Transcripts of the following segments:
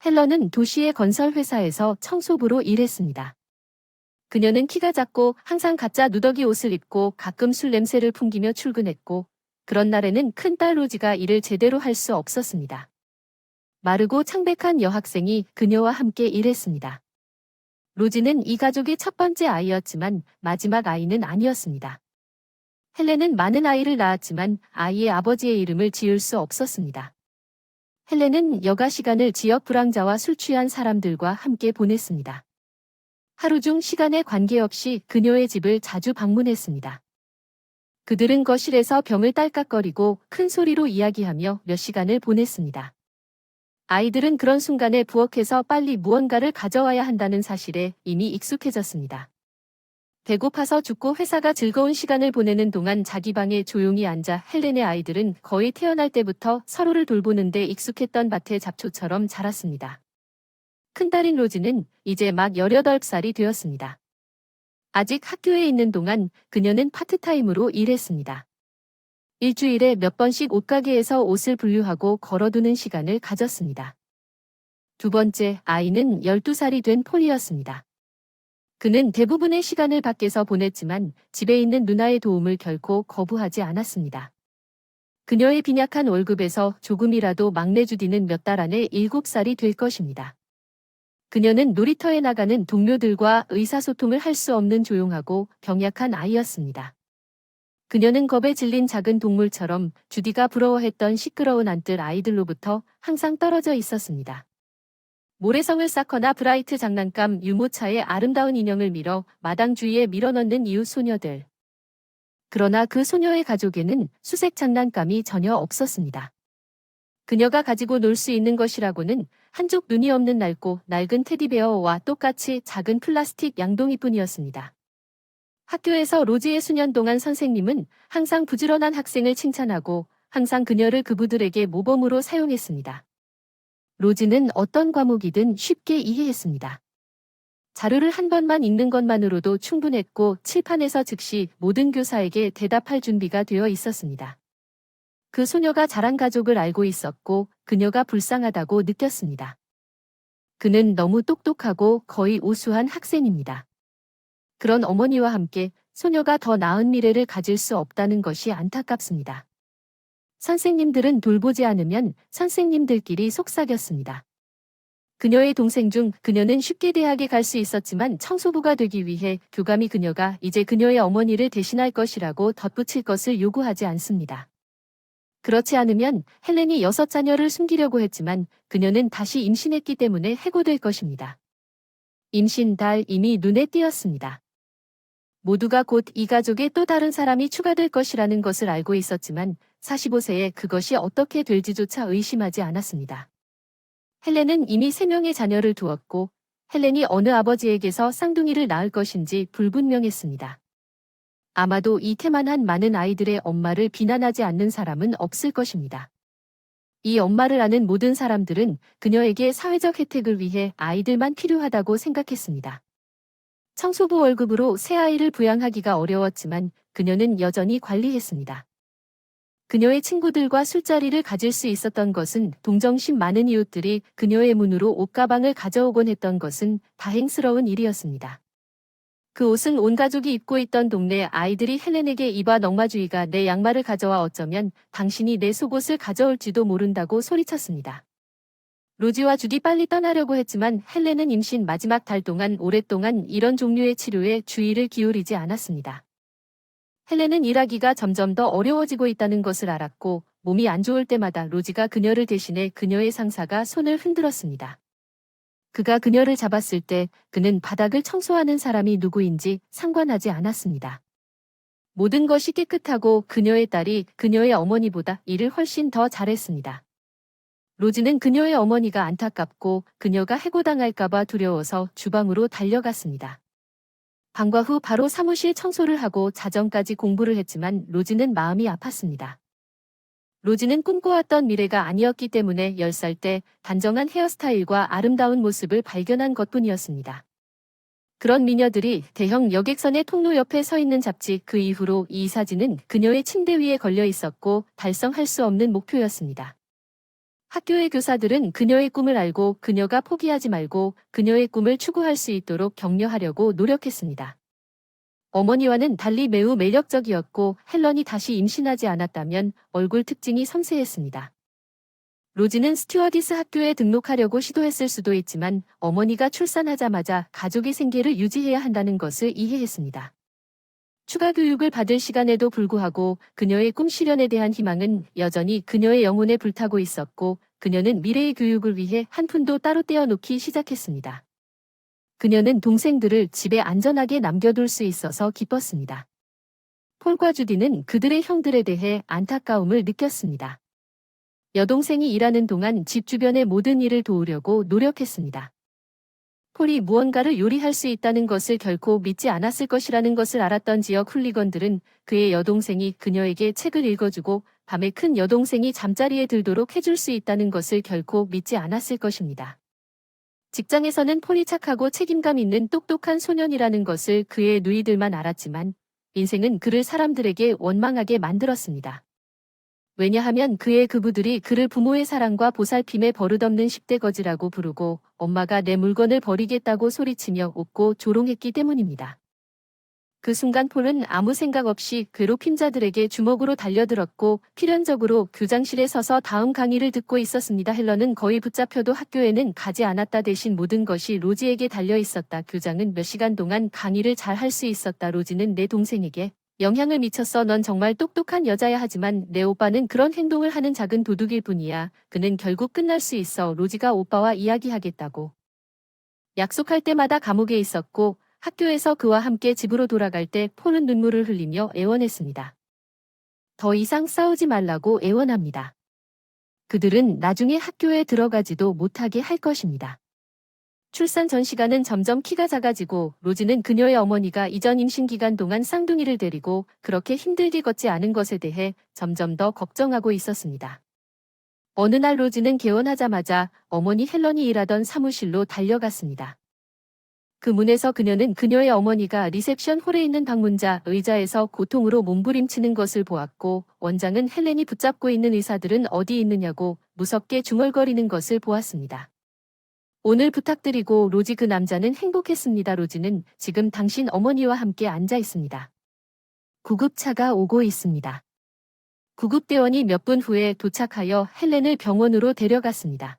헬런은 도시의 건설 회사에서 청소부로 일했습니다. 그녀는 키가 작고 항상 가짜 누더기 옷을 입고 가끔 술 냄새를 풍기며 출근했고, 그런 날에는 큰딸 로지가 일을 제대로 할 수 없었습니다. 마르고 창백한 여학생이 그녀와 함께 일했습니다. 로지는 이 가족의 첫 번째 아이였지만 마지막 아이는 아니었습니다. 헬렌은 많은 아이를 낳았지만 아이의 아버지의 이름을 지을 수 없었습니다. 헬렌은 여가 시간을 지역 불황자와 술 취한 사람들과 함께 보냈습니다. 하루 중 시간에 관계없이 그녀의 집을 자주 방문했습니다. 그들은 거실에서 병을 딸깍거리고 큰 소리로 이야기하며 몇 시간을 보냈습니다. 아이들은 그런 순간에 부엌에서 빨리 무언가를 가져와야 한다는 사실에 이미 익숙해졌습니다. 배고파서 죽고 회사가 즐거운 시간을 보내는 동안 자기 방에 조용히 앉아 헬렌의 아이들은 거의 태어날 때부터 서로를 돌보는 데 익숙했던 밭의 잡초처럼 자랐습니다. 큰딸인 로지는 이제 막 18살이 되었습니다. 아직 학교에 있는 동안 그녀는 파트타임으로 일했습니다. 일주일에 몇 번씩 옷가게에서 옷을 분류하고 걸어두는 시간을 가졌습니다. 두 번째 아이는 12살이 된 폴이었습니다. 그는 대부분의 시간을 밖에서 보냈지만 집에 있는 누나의 도움을 결코 거부하지 않았습니다. 그녀의 빈약한 월급에서 조금이라도 막내 주디는 몇 달 안에 7살이 될 것입니다. 그녀는 놀이터에 나가는 동료들과 의사소통을 할 수 없는 조용하고 병약한 아이였습니다. 그녀는 겁에 질린 작은 동물처럼 주디가 부러워했던 시끄러운 안뜰 아이들로부터 항상 떨어져 있었습니다. 모래성을 쌓거나 브라이트 장난감 유모차에 아름다운 인형을 밀어 마당 주위에 밀어넣는 이웃 소녀들. 그러나 그 소녀의 가족에는 수색 장난감이 전혀 없었습니다. 그녀가 가지고 놀 수 있는 것이라고는 한쪽 눈이 없는 낡고 낡은 테디베어와 똑같이 작은 플라스틱 양동이뿐이었습니다. 학교에서 로지의 수년 동안 선생님은 항상 부지런한 학생을 칭찬하고 항상 그녀를 그부들에게 모범으로 사용했습니다. 로지는 어떤 과목이든 쉽게 이해했습니다. 자료를 한 번만 읽는 것만으로도 충분했고 칠판에서 즉시 모든 교사에게 대답할 준비가 되어 있었습니다. 그 소녀가 자란 가족을 알고 있었고 그녀가 불쌍하다고 느꼈습니다. 그는 너무 똑똑하고 거의 우수한 학생입니다. 그런 어머니와 함께 소녀가 더 나은 미래를 가질 수 없다는 것이 안타깝습니다. 선생님들은 돌보지 않으면 선생님들끼리 속삭였습니다. 그녀의 동생 중 그녀는 쉽게 대학에 갈 수 있었지만 청소부가 되기 위해 교감이 그녀가 이제 그녀의 어머니를 대신할 것이라고 덧붙일 것을 요구하지 않습니다. 그렇지 않으면 헬렌이 6자녀를 숨기려고 했지만 그녀는 다시 임신했기 때문에 해고될 것입니다. 임신 달 이미 눈에 띄었습니다. 모두가 곧 이 가족에 또 다른 사람이 추가될 것이라는 것을 알고 있었지만 45세에 그것이 어떻게 될지조차 의심하지 않았습니다. 헬렌은 이미 3명의 자녀를 두었고 헬렌이 어느 아버지에게서 쌍둥이를 낳을 것인지 불분명했습니다. 아마도 이 태만한 많은 아이들의 엄마를 비난하지 않는 사람은 없을 것입니다. 이 엄마를 아는 모든 사람들은 그녀에게 사회적 혜택을 위해 아이들만 필요하다고 생각했습니다. 청소부 월급으로 새 아이를 부양하기가 어려웠지만 그녀는 여전히 관리했습니다. 그녀의 친구들과 술자리를 가질 수 있었던 것은 동정심 많은 이웃들이 그녀의 문으로 옷가방을 가져오곤 했던 것은 다행스러운 일이었습니다. 그 옷은 온 가족이 입고 있던 동네 아이들이 헬렌에게 이봐 넝마주이가 내 양말을 가져와 어쩌면 당신이 내 속옷을 가져올지도 모른다고 소리쳤습니다. 로지와 주디 빨리 떠나려고 했지만 헬렌은 임신 마지막 달 동안 오랫동안 이런 종류의 치료에 주의를 기울이지 않았습니다. 헬렌은 일하기가 점점 더 어려워지고 있다는 것을 알았고 몸이 안 좋을 때마다 로지가 그녀를 대신해 그녀의 상사가 손을 흔들었습니다. 그가 그녀를 잡았을 때 그는 바닥을 청소하는 사람이 누구인지 상관하지 않았습니다. 모든 것이 깨끗하고 그녀의 딸이 그녀의 어머니보다 일을 훨씬 더 잘했습니다. 로지는 그녀의 어머니가 안타깝고 그녀가 해고당할까봐 두려워서 주방으로 달려갔습니다. 방과 후 바로 사무실 청소를 하고 자정까지 공부를 했지만 로지는 마음이 아팠습니다. 로지는 꿈꿔왔던 미래가 아니었기 때문에 10살 때 단정한 헤어스타일과 아름다운 모습을 발견한 것뿐이었습니다. 그런 미녀들이 대형 여객선의 통로 옆에 서 있는 잡지 그 이후로 이 사진은 그녀의 침대 위에 걸려 있었고 달성할 수 없는 목표였습니다. 학교의 교사들은 그녀의 꿈을 알고 그녀가 포기하지 말고 그녀의 꿈을 추구할 수 있도록 격려하려고 노력했습니다. 어머니와는 달리 매우 매력적이었고 헬런이 다시 임신하지 않았다면 얼굴 특징이 섬세했습니다. 로지는 스튜어디스 학교에 등록하려고 시도했을 수도 있지만 어머니가 출산하자마자 가족의 생계를 유지해야 한다는 것을 이해했습니다. 추가 교육을 받을 시간에도 불구하고 그녀의 꿈 실현에 대한 희망은 여전히 그녀의 영혼에 불타고 있었고 그녀는 미래의 교육을 위해 한 푼도 따로 떼어놓기 시작했습니다. 그녀는 동생들을 집에 안전하게 남겨둘 수 있어서 기뻤습니다. 폴과 주디는 그들의 형들에 대해 안타까움을 느꼈습니다. 여동생이 일하는 동안 집 주변의 모든 일을 도우려고 노력했습니다. 폴이 무언가를 요리할 수 있다는 것을 결코 믿지 않았을 것이라는 것을 알았던 지역 훌리건들은 그의 여동생이 그녀에게 책을 읽어주고 밤에 큰 여동생이 잠자리에 들도록 해줄 수 있다는 것을 결코 믿지 않았을 것입니다. 직장에서는 폴이 착하고 책임감 있는 똑똑한 소년이라는 것을 그의 누이들만 알았지만 인생은 그를 사람들에게 원망하게 만들었습니다. 왜냐하면 그의 그부들이 그를 부모의 사랑과 보살핌에 버릇없는 10대 거지라고 부르고 엄마가 내 물건을 버리겠다고 소리치며 웃고 조롱했기 때문입니다. 그 순간 폴은 아무 생각 없이 괴롭힘자들에게 주먹으로 달려들었고 필연적으로 교장실에 서서 다음 강의를 듣고 있었습니다. 헬런은 거의 붙잡혀도 학교에는 가지 않았다. 대신 모든 것이 로지에게 달려 있었다. 교장은 몇 시간 동안 강의를 잘 할 수 있었다. 로지는 내 동생에게 영향을 미쳤어. 넌 정말 똑똑한 여자야. 하지만 내 오빠는 그런 행동을 하는 작은 도둑일 뿐이야. 그는 결국 끝날 수 있어. 로지가 오빠와 이야기하겠다고 약속할 때마다 감옥에 있었고 학교에서 그와 함께 집으로 돌아갈 때 폴은 눈물을 흘리며 애원했습니다. 더 이상 싸우지 말라고 애원합니다. 그들은 나중에 학교에 들어가지도 못하게 할 것입니다. 출산 전 시간은 점점 키가 작아지고 로지는 그녀의 어머니가 이전 임신 기간 동안 쌍둥이를 데리고 그렇게 힘들게 걷지 않은 것에 대해 점점 더 걱정하고 있었습니다. 어느 날 로지는 개원하자마자 어머니 헬런이 일하던 사무실로 달려갔습니다. 그 문에서 그녀는 그녀의 어머니가 리셉션 홀에 있는 방문자 의자에서 고통으로 몸부림치는 것을 보았고 원장은 헬렌이 붙잡고 있는 의사들은 어디 있느냐고 무섭게 중얼거리는 것을 보았습니다. 오늘 부탁드리고 로지. 그 남자는 행복했습니다. 로지는 지금 당신 어머니와 함께 앉아 있습니다. 구급차가 오고 있습니다. 구급대원이 몇 분 후에 도착하여 헬렌을 병원으로 데려갔습니다.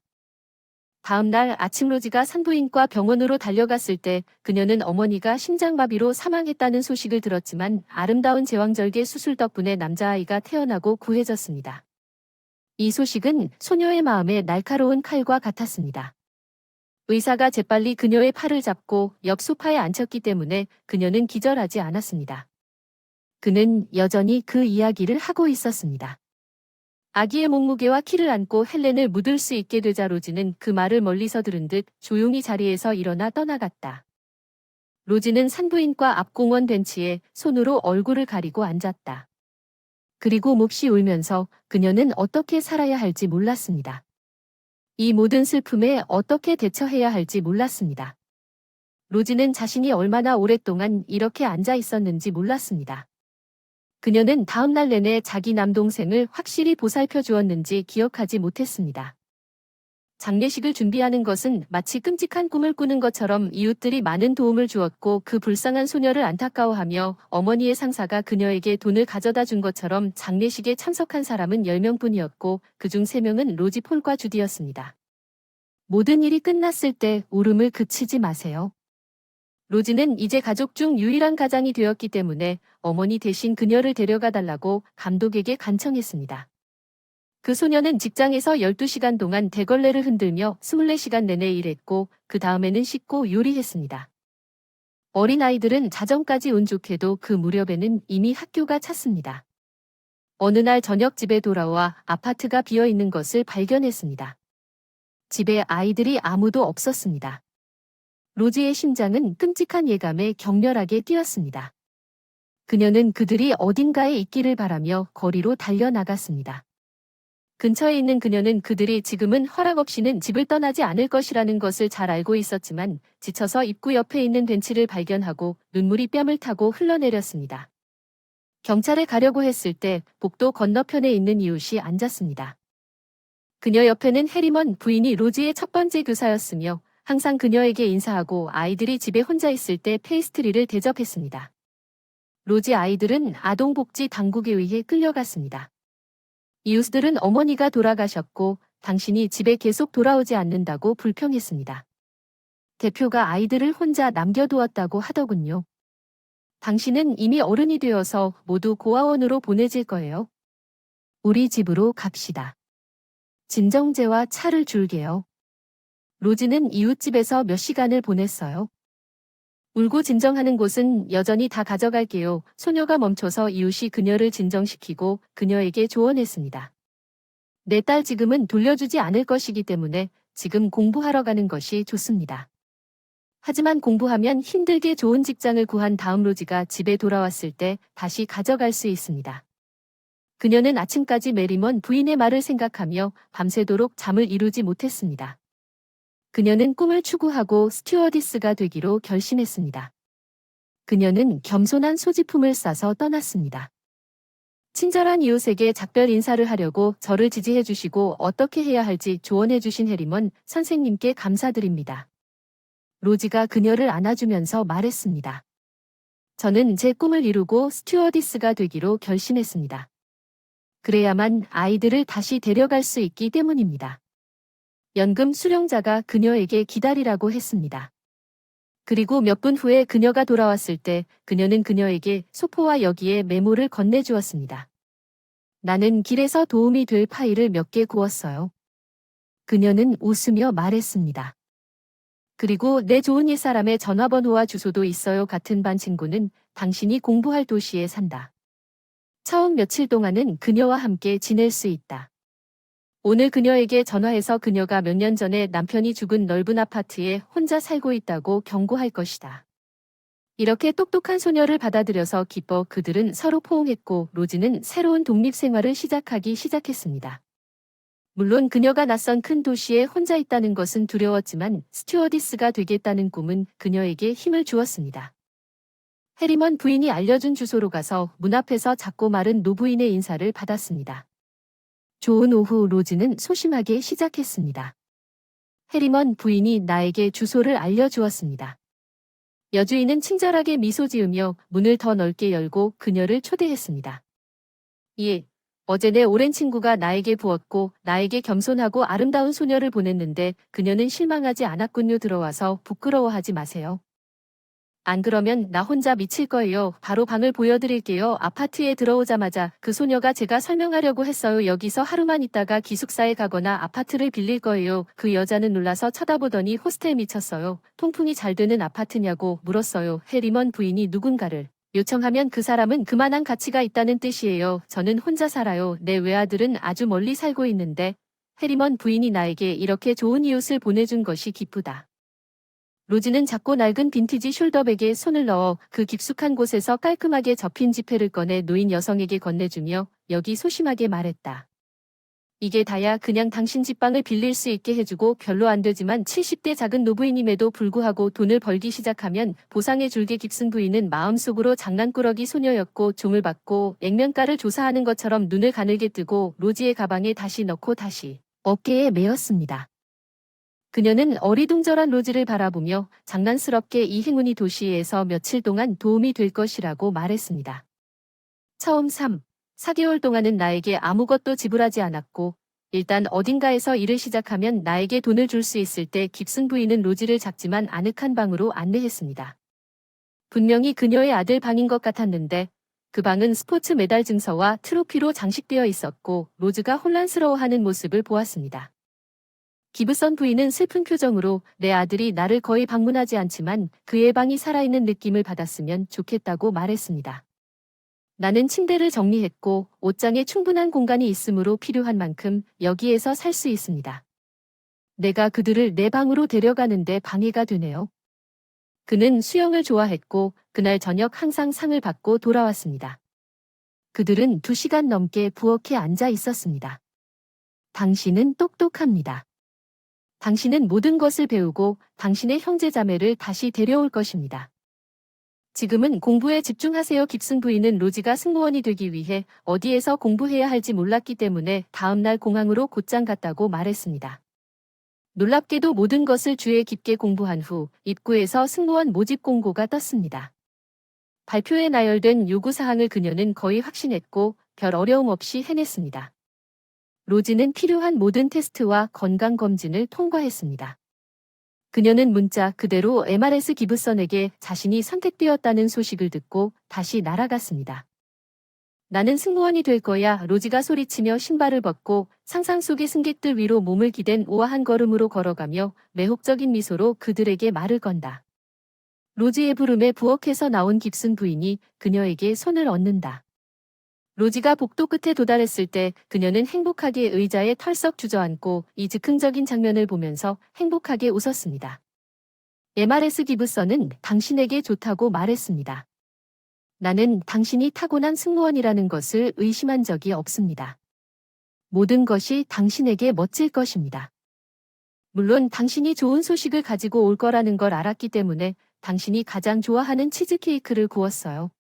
다음 날 아침 로지가 산부인과 병원으로 달려갔을 때 그녀는 어머니가 심장마비로 사망했다는 소식을 들었지만 아름다운 제왕절개 수술 덕분에 남자아이가 태어나고 구해졌습니다. 이 소식은 소녀의 마음에 날카로운 칼과 같았습니다. 의사가 재빨리 그녀의 팔을 잡고 옆 소파에 앉혔기 때문에 그녀는 기절하지 않았습니다. 그는 여전히 그 이야기를 하고 있었습니다. 아기의 몸무게와 키를 안고 헬렌을 묻을 수 있게 되자 로지는 그 말을 멀리서 들은 듯 조용히 자리에서 일어나 떠나갔다. 로지는 산부인과 앞 공원 벤치에 손으로 얼굴을 가리고 앉았다. 그리고 몹시 울면서 그녀는 어떻게 살아야 할지 몰랐습니다. 이 모든 슬픔에 어떻게 대처해야 할지 몰랐습니다. 로지는 자신이 얼마나 오랫동안 이렇게 앉아 있었는지 몰랐습니다. 그녀는 다음 날 내내 자기 남동생을 확실히 보살펴 주었는지 기억하지 못했습니다. 장례식을 준비하는 것은 마치 끔찍한 꿈을 꾸는 것처럼 이웃들이 많은 도움을 주었고 그 불쌍한 소녀를 안타까워하며 어머니의 상사가 그녀에게 돈을 가져다 준 것처럼 장례식에 참석한 사람은 10명뿐이었고 그중 3명은 로지, 폴과 주디였습니다. 모든 일이 끝났을 때 울음을 그치지 마세요. 로지는 이제 가족 중 유일한 가장이 되었기 때문에 어머니 대신 그녀를 데려가 달라고 감독에게 간청했습니다. 그 소녀는 직장에서 12시간 동안 대걸레를 흔들며 24시간 내내 일했고 그 다음에는 씻고 요리했습니다. 어린아이들은 자정까지 운 좋게도 그 무렵에는 이미 학교가 찼습니다. 어느 날 저녁 집에 돌아와 아파트가 비어있는 것을 발견했습니다. 집에 아이들이 아무도 없었습니다. 로지의 심장은 끔찍한 예감에 격렬하게 뛰었습니다. 그녀는 그들이 어딘가에 있기를 바라며 거리로 달려나갔습니다. 근처에 있는 그녀는 그들이 지금은 허락 없이는 집을 떠나지 않을 것이라는 것을 잘 알고 있었지만 지쳐서 입구 옆에 있는 벤치를 발견하고 눈물이 뺨을 타고 흘러내렸습니다. 경찰에 가려고 했을 때 복도 건너편에 있는 이웃이 앉았습니다. 그녀 옆에는 해리먼 부인이 로지의 첫 번째 교사였으며 항상 그녀에게 인사하고 아이들이 집에 혼자 있을 때 페이스트리를 대접했습니다. 로지 아이들은 아동복지 당국에 의해 끌려갔습니다. 이웃들은 어머니가 돌아가셨고 당신이 집에 계속 돌아오지 않는다고 불평했습니다. 대표가 아이들을 혼자 남겨두었다고 하더군요. 당신은 이미 어른이 되어서 모두 고아원으로 보내질 거예요. 우리 집으로 갑시다. 진정제와 차를 줄게요. 로지는 이웃집에서 몇 시간을 보냈어요. 울고 진정하는 곳은 여전히 다 가져갈게요. 소녀가 멈춰서 이웃이 그녀를 진정시키고 그녀에게 조언했습니다. 내 딸 지금은 돌려주지 않을 것이기 때문에 지금 공부하러 가는 것이 좋습니다. 하지만 공부하면 힘들게 좋은 직장을 구한 다음 로지가 집에 돌아왔을 때 다시 가져갈 수 있습니다. 그녀는 아침까지 메리먼 부인의 말을 생각하며 밤새도록 잠을 이루지 못했습니다. 그녀는 꿈을 추구하고 스튜어디스가 되기로 결심했습니다. 그녀는 겸손한 소지품을 싸서 떠났습니다. 친절한 이웃에게 작별 인사를 하려고 저를 지지해 주시고 어떻게 해야 할지 조언해 주신 해리먼 선생님께 감사드립니다. 로지가 그녀를 안아주면서 말했습니다. 저는 제 꿈을 이루고 스튜어디스가 되기로 결심했습니다. 그래야만 아이들을 다시 데려갈 수 있기 때문입니다. 연금 수령자가 그녀에게 기다리라고 했습니다. 그리고 몇 분 후에 그녀가 돌아왔을 때 그녀는 그녀에게 소포와 여기에 메모를 건네주었습니다. 나는 길에서 도움이 될 파일을 몇 개 구웠어요. 그녀는 웃으며 말했습니다. 그리고 내 좋은 옛사람의 전화번호와 주소도 있어요. 같은 반 친구는 당신이 공부할 도시에 산다. 처음 며칠 동안은 그녀와 함께 지낼 수 있다. 오늘 그녀에게 전화해서 그녀가 몇 년 전에 남편이 죽은 넓은 아파트에 혼자 살고 있다고 경고할 것이다. 이렇게 똑똑한 소녀를 받아들여서 기뻐 그들은 서로 포옹했고 로지는 새로운 독립생활을 시작했습니다. 물론 그녀가 낯선 큰 도시에 혼자 있다는 것은 두려웠지만 스튜어디스가 되겠다는 꿈은 그녀에게 힘을 주었습니다. 해리먼 부인이 알려준 주소로 가서 문 앞에서 작고 마른 노부인의 인사를 받았습니다. 좋은 오후. 로즈는 소심하게 시작했습니다. 해리먼 부인이 나에게 주소를 알려주었습니다. 여주인은 친절하게 미소 지으며 문을 더 넓게 열고 그녀를 초대했습니다. 예, 어제 내 오랜 친구가 나에게 부었고 나에게 겸손하고 아름다운 소녀를 보냈는데 그녀는 실망하지 않았군요. 들어와서 부끄러워하지 마세요. 안 그러면 나 혼자 미칠 거예요. 바로 방을 보여드릴게요. 아파트에 들어오자마자 그 소녀가 제가 설명하려고 했어요. 여기서 하루만 있다가 기숙사에 가거나 아파트를 빌릴 거예요. 그 여자는 놀라서 쳐다보더니 호스텔 미쳤어요. 통풍이 잘 되는 아파트냐고 물었어요. 해리먼 부인이 누군가를 요청하면 그 사람은 그만한 가치가 있다는 뜻이에요. 저는 혼자 살아요. 내 외아들은 아주 멀리 살고 있는데 해리먼 부인이 나에게 이렇게 좋은 이웃을 보내준 것이 기쁘다. 로지는 작고 낡은 빈티지 숄더백에 손을 넣어 그 깊숙한 곳에서 깔끔하게 접힌 지폐를 꺼내 노인 여성에게 건네주며 여기 소심하게 말했다. 이게 다야. 그냥 당신 집방을 빌릴 수 있게 해주고 별로 안 되지만 70대 작은 노부인임에도 불구하고 돈을 벌기 시작하면 보상해 줄게. 깁슨 부인은 마음속으로 장난꾸러기 소녀였고 종을 받고 액면가를 조사하는 것처럼 눈을 가늘게 뜨고 로지의 가방에 다시 넣고 다시 어깨에 메었습니다. 그녀는 어리둥절한 로지를 바라보며 장난스럽게 이 행운이 도시에서 며칠 동안 도움이 될 것이라고 말했습니다. 처음 4개월 동안은 나에게 아무것도 지불하지 않았고 일단 어딘가에서 일을 시작하면 나에게 돈을 줄 수 있을 때 깁슨 부인은 로지를 작지만 아늑한 방으로 안내했습니다. 분명히 그녀의 아들 방인 것 같았는데 그 방은 스포츠 메달 증서와 트로피로 장식되어 있었고 로즈가 혼란스러워하는 모습을 보았습니다. 기브선 부인은 슬픈 표정으로 내 아들이 나를 거의 방문하지 않지만 그의 방이 살아있는 느낌을 받았으면 좋겠다고 말했습니다. 나는 침대를 정리했고 옷장에 충분한 공간이 있으므로 필요한 만큼 여기에서 살 수 있습니다. 내가 그들을 내 방으로 데려가는데 방해가 되네요. 그는 수영을 좋아했고 그날 저녁 항상 상을 받고 돌아왔습니다. 그들은 2시간 넘게 부엌에 앉아 있었습니다. 당신은 똑똑합니다. 당신은 모든 것을 배우고 당신의 형제자매를 다시 데려올 것입니다. 지금은 공부에 집중하세요. 깁슨 부인은 로지가 승무원이 되기 위해 어디에서 공부해야 할지 몰랐기 때문에 다음날 공항으로 곧장 갔다고 말했습니다. 놀랍게도 모든 것을 주에 깊게 공부한 후 입구에서 승무원 모집 공고가 떴습니다. 발표에 나열된 요구사항을 그녀는 거의 확신했고 별 어려움 없이 해냈습니다. 로지는 필요한 모든 테스트와 건강검진을 통과했습니다. 그녀는 문자 그대로 MRS 기브선에게 자신이 선택되었다는 소식을 듣고 다시 날아갔습니다. 나는 승무원이 될 거야. 로지가 소리치며 신발을 벗고 상상 속의 승객들 위로 몸을 기댄 우아한 걸음으로 걸어가며 매혹적인 미소로 그들에게 말을 건다. 로지의 부름에 부엌에서 나온 깁슨 부인이 그녀에게 손을 얹는다. 로지가 복도 끝에 도달했을 때 그녀는 행복하게 의자에 털썩 주저앉고 이 즉흥적인 장면을 보면서 행복하게 웃었습니다. MRS 기브선은 당신에게 좋다고 말했습니다. 나는 당신이 타고난 승무원이라는 것을 의심한 적이 없습니다. 모든 것이 당신에게 멋질 것입니다. 물론 당신이 좋은 소식을 가지고 올 거라는 걸 알았기 때문에 당신이 가장 좋아하는 치즈케이크를 구웠어요.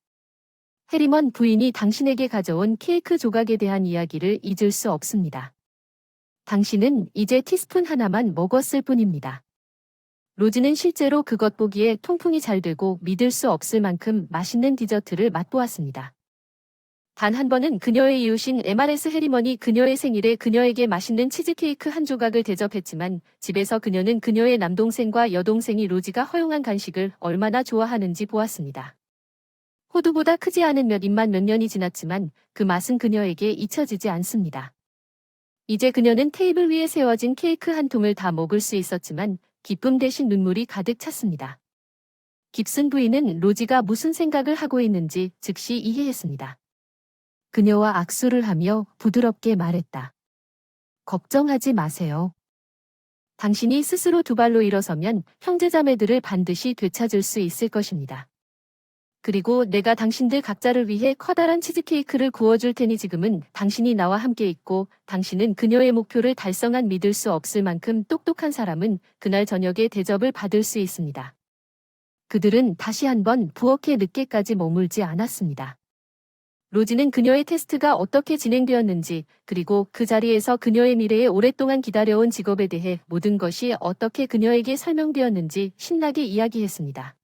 해리먼 부인이 당신에게 가져온 케이크 조각에 대한 이야기를 잊을 수 없습니다. 당신은 이제 티스푼 하나만 먹었을 뿐입니다. 로지는 실제로 그것 보기에 통풍이 잘 되고 믿을 수 없을 만큼 맛있는 디저트를 맛보았습니다. 단 한 번은 그녀의 이웃인 MRS 해리먼이 그녀의 생일에 그녀에게 맛있는 치즈케이크 한 조각을 대접했지만 집에서 그녀는 그녀의 남동생과 여동생이 로지가 허용한 간식을 얼마나 좋아하는지 보았습니다. 호두보다 크지 않은 몇 입만 몇 년이 지났지만 그 맛은 그녀에게 잊혀지지 않습니다. 이제 그녀는 테이블 위에 세워진 케이크 한 통을 다 먹을 수 있었지만 기쁨 대신 눈물이 가득 찼습니다. 깁슨 부인은 로지가 무슨 생각을 하고 있는지 즉시 이해했습니다. 그녀와 악수를 하며 부드럽게 말했다. 걱정하지 마세요. 당신이 스스로 두 발로 일어서면 형제자매들을 반드시 되찾을 수 있을 것입니다. 그리고 내가 당신들 각자를 위해 커다란 치즈케이크를 구워줄 테니 지금은 당신이 나와 함께 있고 당신은 그녀의 목표를 달성한 믿을 수 없을 만큼 똑똑한 사람은 그날 저녁에 대접을 받을 수 있습니다. 그들은 다시 한번 부엌에 늦게까지 머물지 않았습니다. 로지는 그녀의 테스트가 어떻게 진행되었는지 그리고 그 자리에서 그녀의 미래에 오랫동안 기다려온 직업에 대해 모든 것이 어떻게 그녀에게 설명되었는지 신나게 이야기했습니다.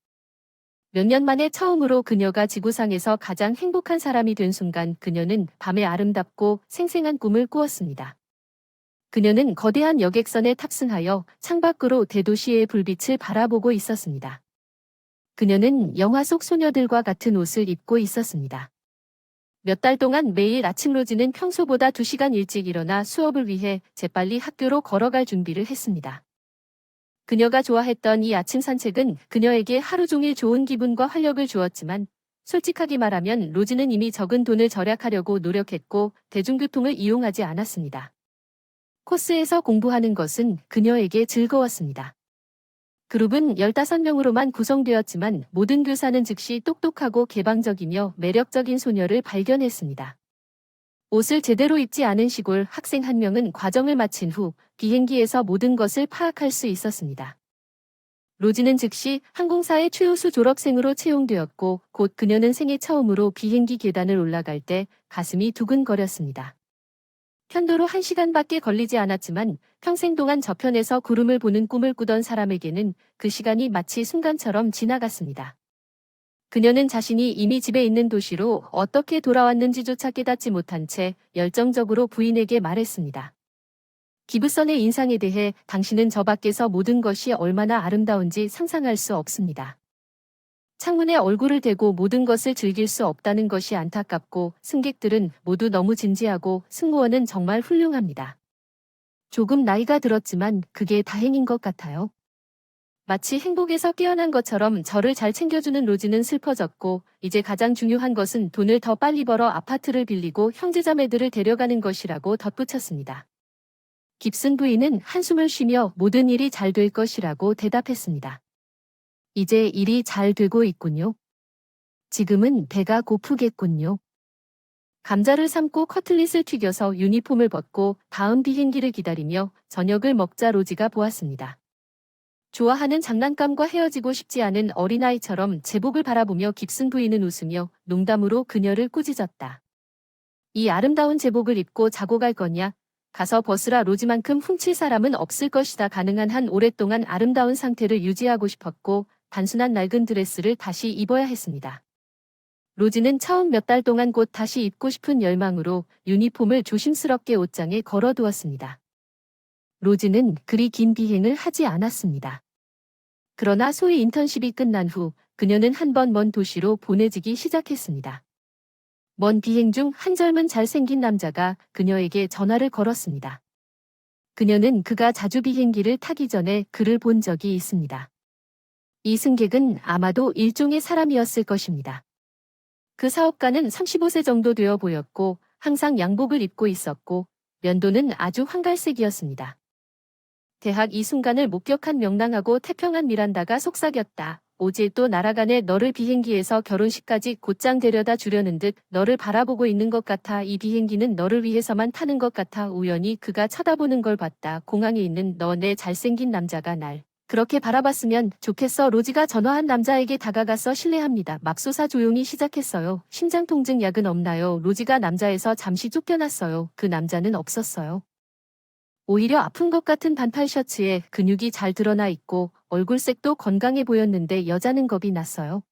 몇 년 만에 처음으로 그녀가 지구상에서 가장 행복한 사람이 된 순간 그녀는 밤에 아름답고 생생한 꿈을 꾸었습니다. 그녀는 거대한 여객선에 탑승하여 창밖으로 대도시의 불빛을 바라보고 있었습니다. 그녀는 영화 속 소녀들과 같은 옷을 입고 있었습니다. 몇 달 동안 매일 아침 로지는 평소보다 2시간 일찍 일어나 수업을 위해 재빨리 학교로 걸어갈 준비를 했습니다. 그녀가 좋아했던 이 아침 산책은 그녀에게 하루 종일 좋은 기분과 활력을 주었지만 솔직하게 말하면 로지는 이미 적은 돈을 절약하려고 노력했고 대중교통을 이용하지 않았습니다. 코스에서 공부하는 것은 그녀에게 즐거웠습니다. 그룹은 15명으로만 구성되었지만 모든 교사는 즉시 똑똑하고 개방적이며 매력적인 소녀를 발견했습니다. 옷을 제대로 입지 않은 시골 학생 한 명은 과정을 마친 후 비행기에서 모든 것을 파악할 수 있었습니다. 로지는 즉시 항공사의 최우수 졸업생으로 채용되었고 곧 그녀는 생애 처음으로 비행기 계단을 올라갈 때 가슴이 두근거렸습니다. 편도로 1시간밖에 걸리지 않았지만 평생 동안 저편에서 구름을 보는 꿈을 꾸던 사람에게는 그 시간이 마치 순간처럼 지나갔습니다. 그녀는 자신이 이미 집에 있는 도시로 어떻게 돌아왔는지조차 깨닫지 못한 채 열정적으로 부인에게 말했습니다. 기브선의 인상에 대해 당신은 저 밖에서 모든 것이 얼마나 아름다운지 상상할 수 없습니다. 창문에 얼굴을 대고 모든 것을 즐길 수 없다는 것이 안타깝고 승객들은 모두 너무 진지하고 승무원은 정말 훌륭합니다. 조금 나이가 들었지만 그게 다행인 것 같아요. 마치 행복에서 깨어난 것처럼 저를 잘 챙겨주는 로지는 슬퍼졌고 이제 가장 중요한 것은 돈을 더 빨리 벌어 아파트를 빌리고 형제자매들을 데려가는 것이라고 덧붙였습니다. 깁슨 부인은 한숨을 쉬며 모든 일이 잘 될 것이라고 대답했습니다. 이제 일이 잘 되고 있군요. 지금은 배가 고프겠군요. 감자를 삶고 커틀릿을 튀겨서 유니폼을 벗고 다음 비행기를 기다리며 저녁을 먹자 로지가 보았습니다. 좋아하는 장난감과 헤어지고 싶지 않은 어린아이처럼 제복을 바라보며 깁슨 부인은 웃으며 농담으로 그녀를 꾸짖었다. 이 아름다운 제복을 입고 자고 갈 거냐? 가서 벗으라. 로지만큼 훔칠 사람은 없을 것이다. 가능한 한 오랫동안 아름다운 상태를 유지하고 싶었고 단순한 낡은 드레스를 다시 입어야 했습니다. 로지는 처음 몇 달 동안 곧 다시 입고 싶은 열망으로 유니폼을 조심스럽게 옷장에 걸어두었습니다. 로지는 그리 긴 비행을 하지 않았습니다. 그러나 소위 인턴십이 끝난 후 그녀는 한 번 먼 도시로 보내지기 시작했습니다. 먼 비행 중 한 젊은 잘생긴 남자가 그녀에게 전화를 걸었습니다. 그녀는 그가 자주 비행기를 타기 전에 그를 본 적이 있습니다. 이 승객은 아마도 일종의 사람이었을 것입니다. 그 사업가는 35세 정도 되어 보였고 항상 양복을 입고 있었고 면도는 아주 황갈색이었습니다. 대학 이 순간을 목격한 명랑하고 태평한 미란다가 속삭였다. 오지 또 날아가네. 너를 비행기에서 결혼식까지 곧장 데려다 주려는 듯 너를 바라보고 있는 것 같아. 이 비행기는 너를 위해서만 타는 것 같아. 우연히 그가 쳐다보는 걸 봤다. 공항에 있는 너 내 잘생긴 남자가 날 그렇게 바라봤으면 좋겠어. 로지가 전화한 남자에게 다가가서 실례합니다. 맙소사 조용히 시작했어요. 심장통증 약은 없나요? 로지가 남자에서 잠시 쫓겨났어요. 그 남자는 없었어요. 오히려 아픈 것 같은 반팔 셔츠에 근육이 잘 드러나 있고 얼굴색도 건강해 보였는데 여자는 겁이 났어요.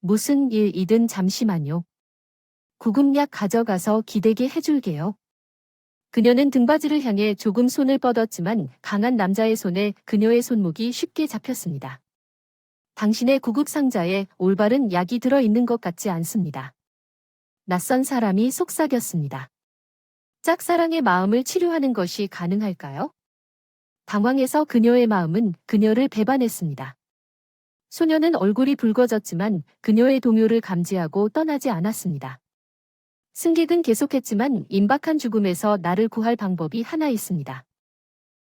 무슨 일이든 잠시만요. 구급약 가져가서 기대게 해줄게요. 그녀는 등받이를 향해 조금 손을 뻗었지만 강한 남자의 손에 그녀의 손목이 쉽게 잡혔습니다. 당신의 구급 상자에 올바른 약이 들어있는 것 같지 않습니다. 낯선 사람이 속삭였습니다. 짝사랑의 마음을 치료하는 것이 가능할까요? 당황해서 그녀의 마음은 그녀를 배반했습니다. 소녀는 얼굴이 붉어졌지만 그녀의 동요를 감지하고 떠나지 않았습니다. 승객은 계속했지만 임박한 죽음에서 나를 구할 방법이 하나 있습니다.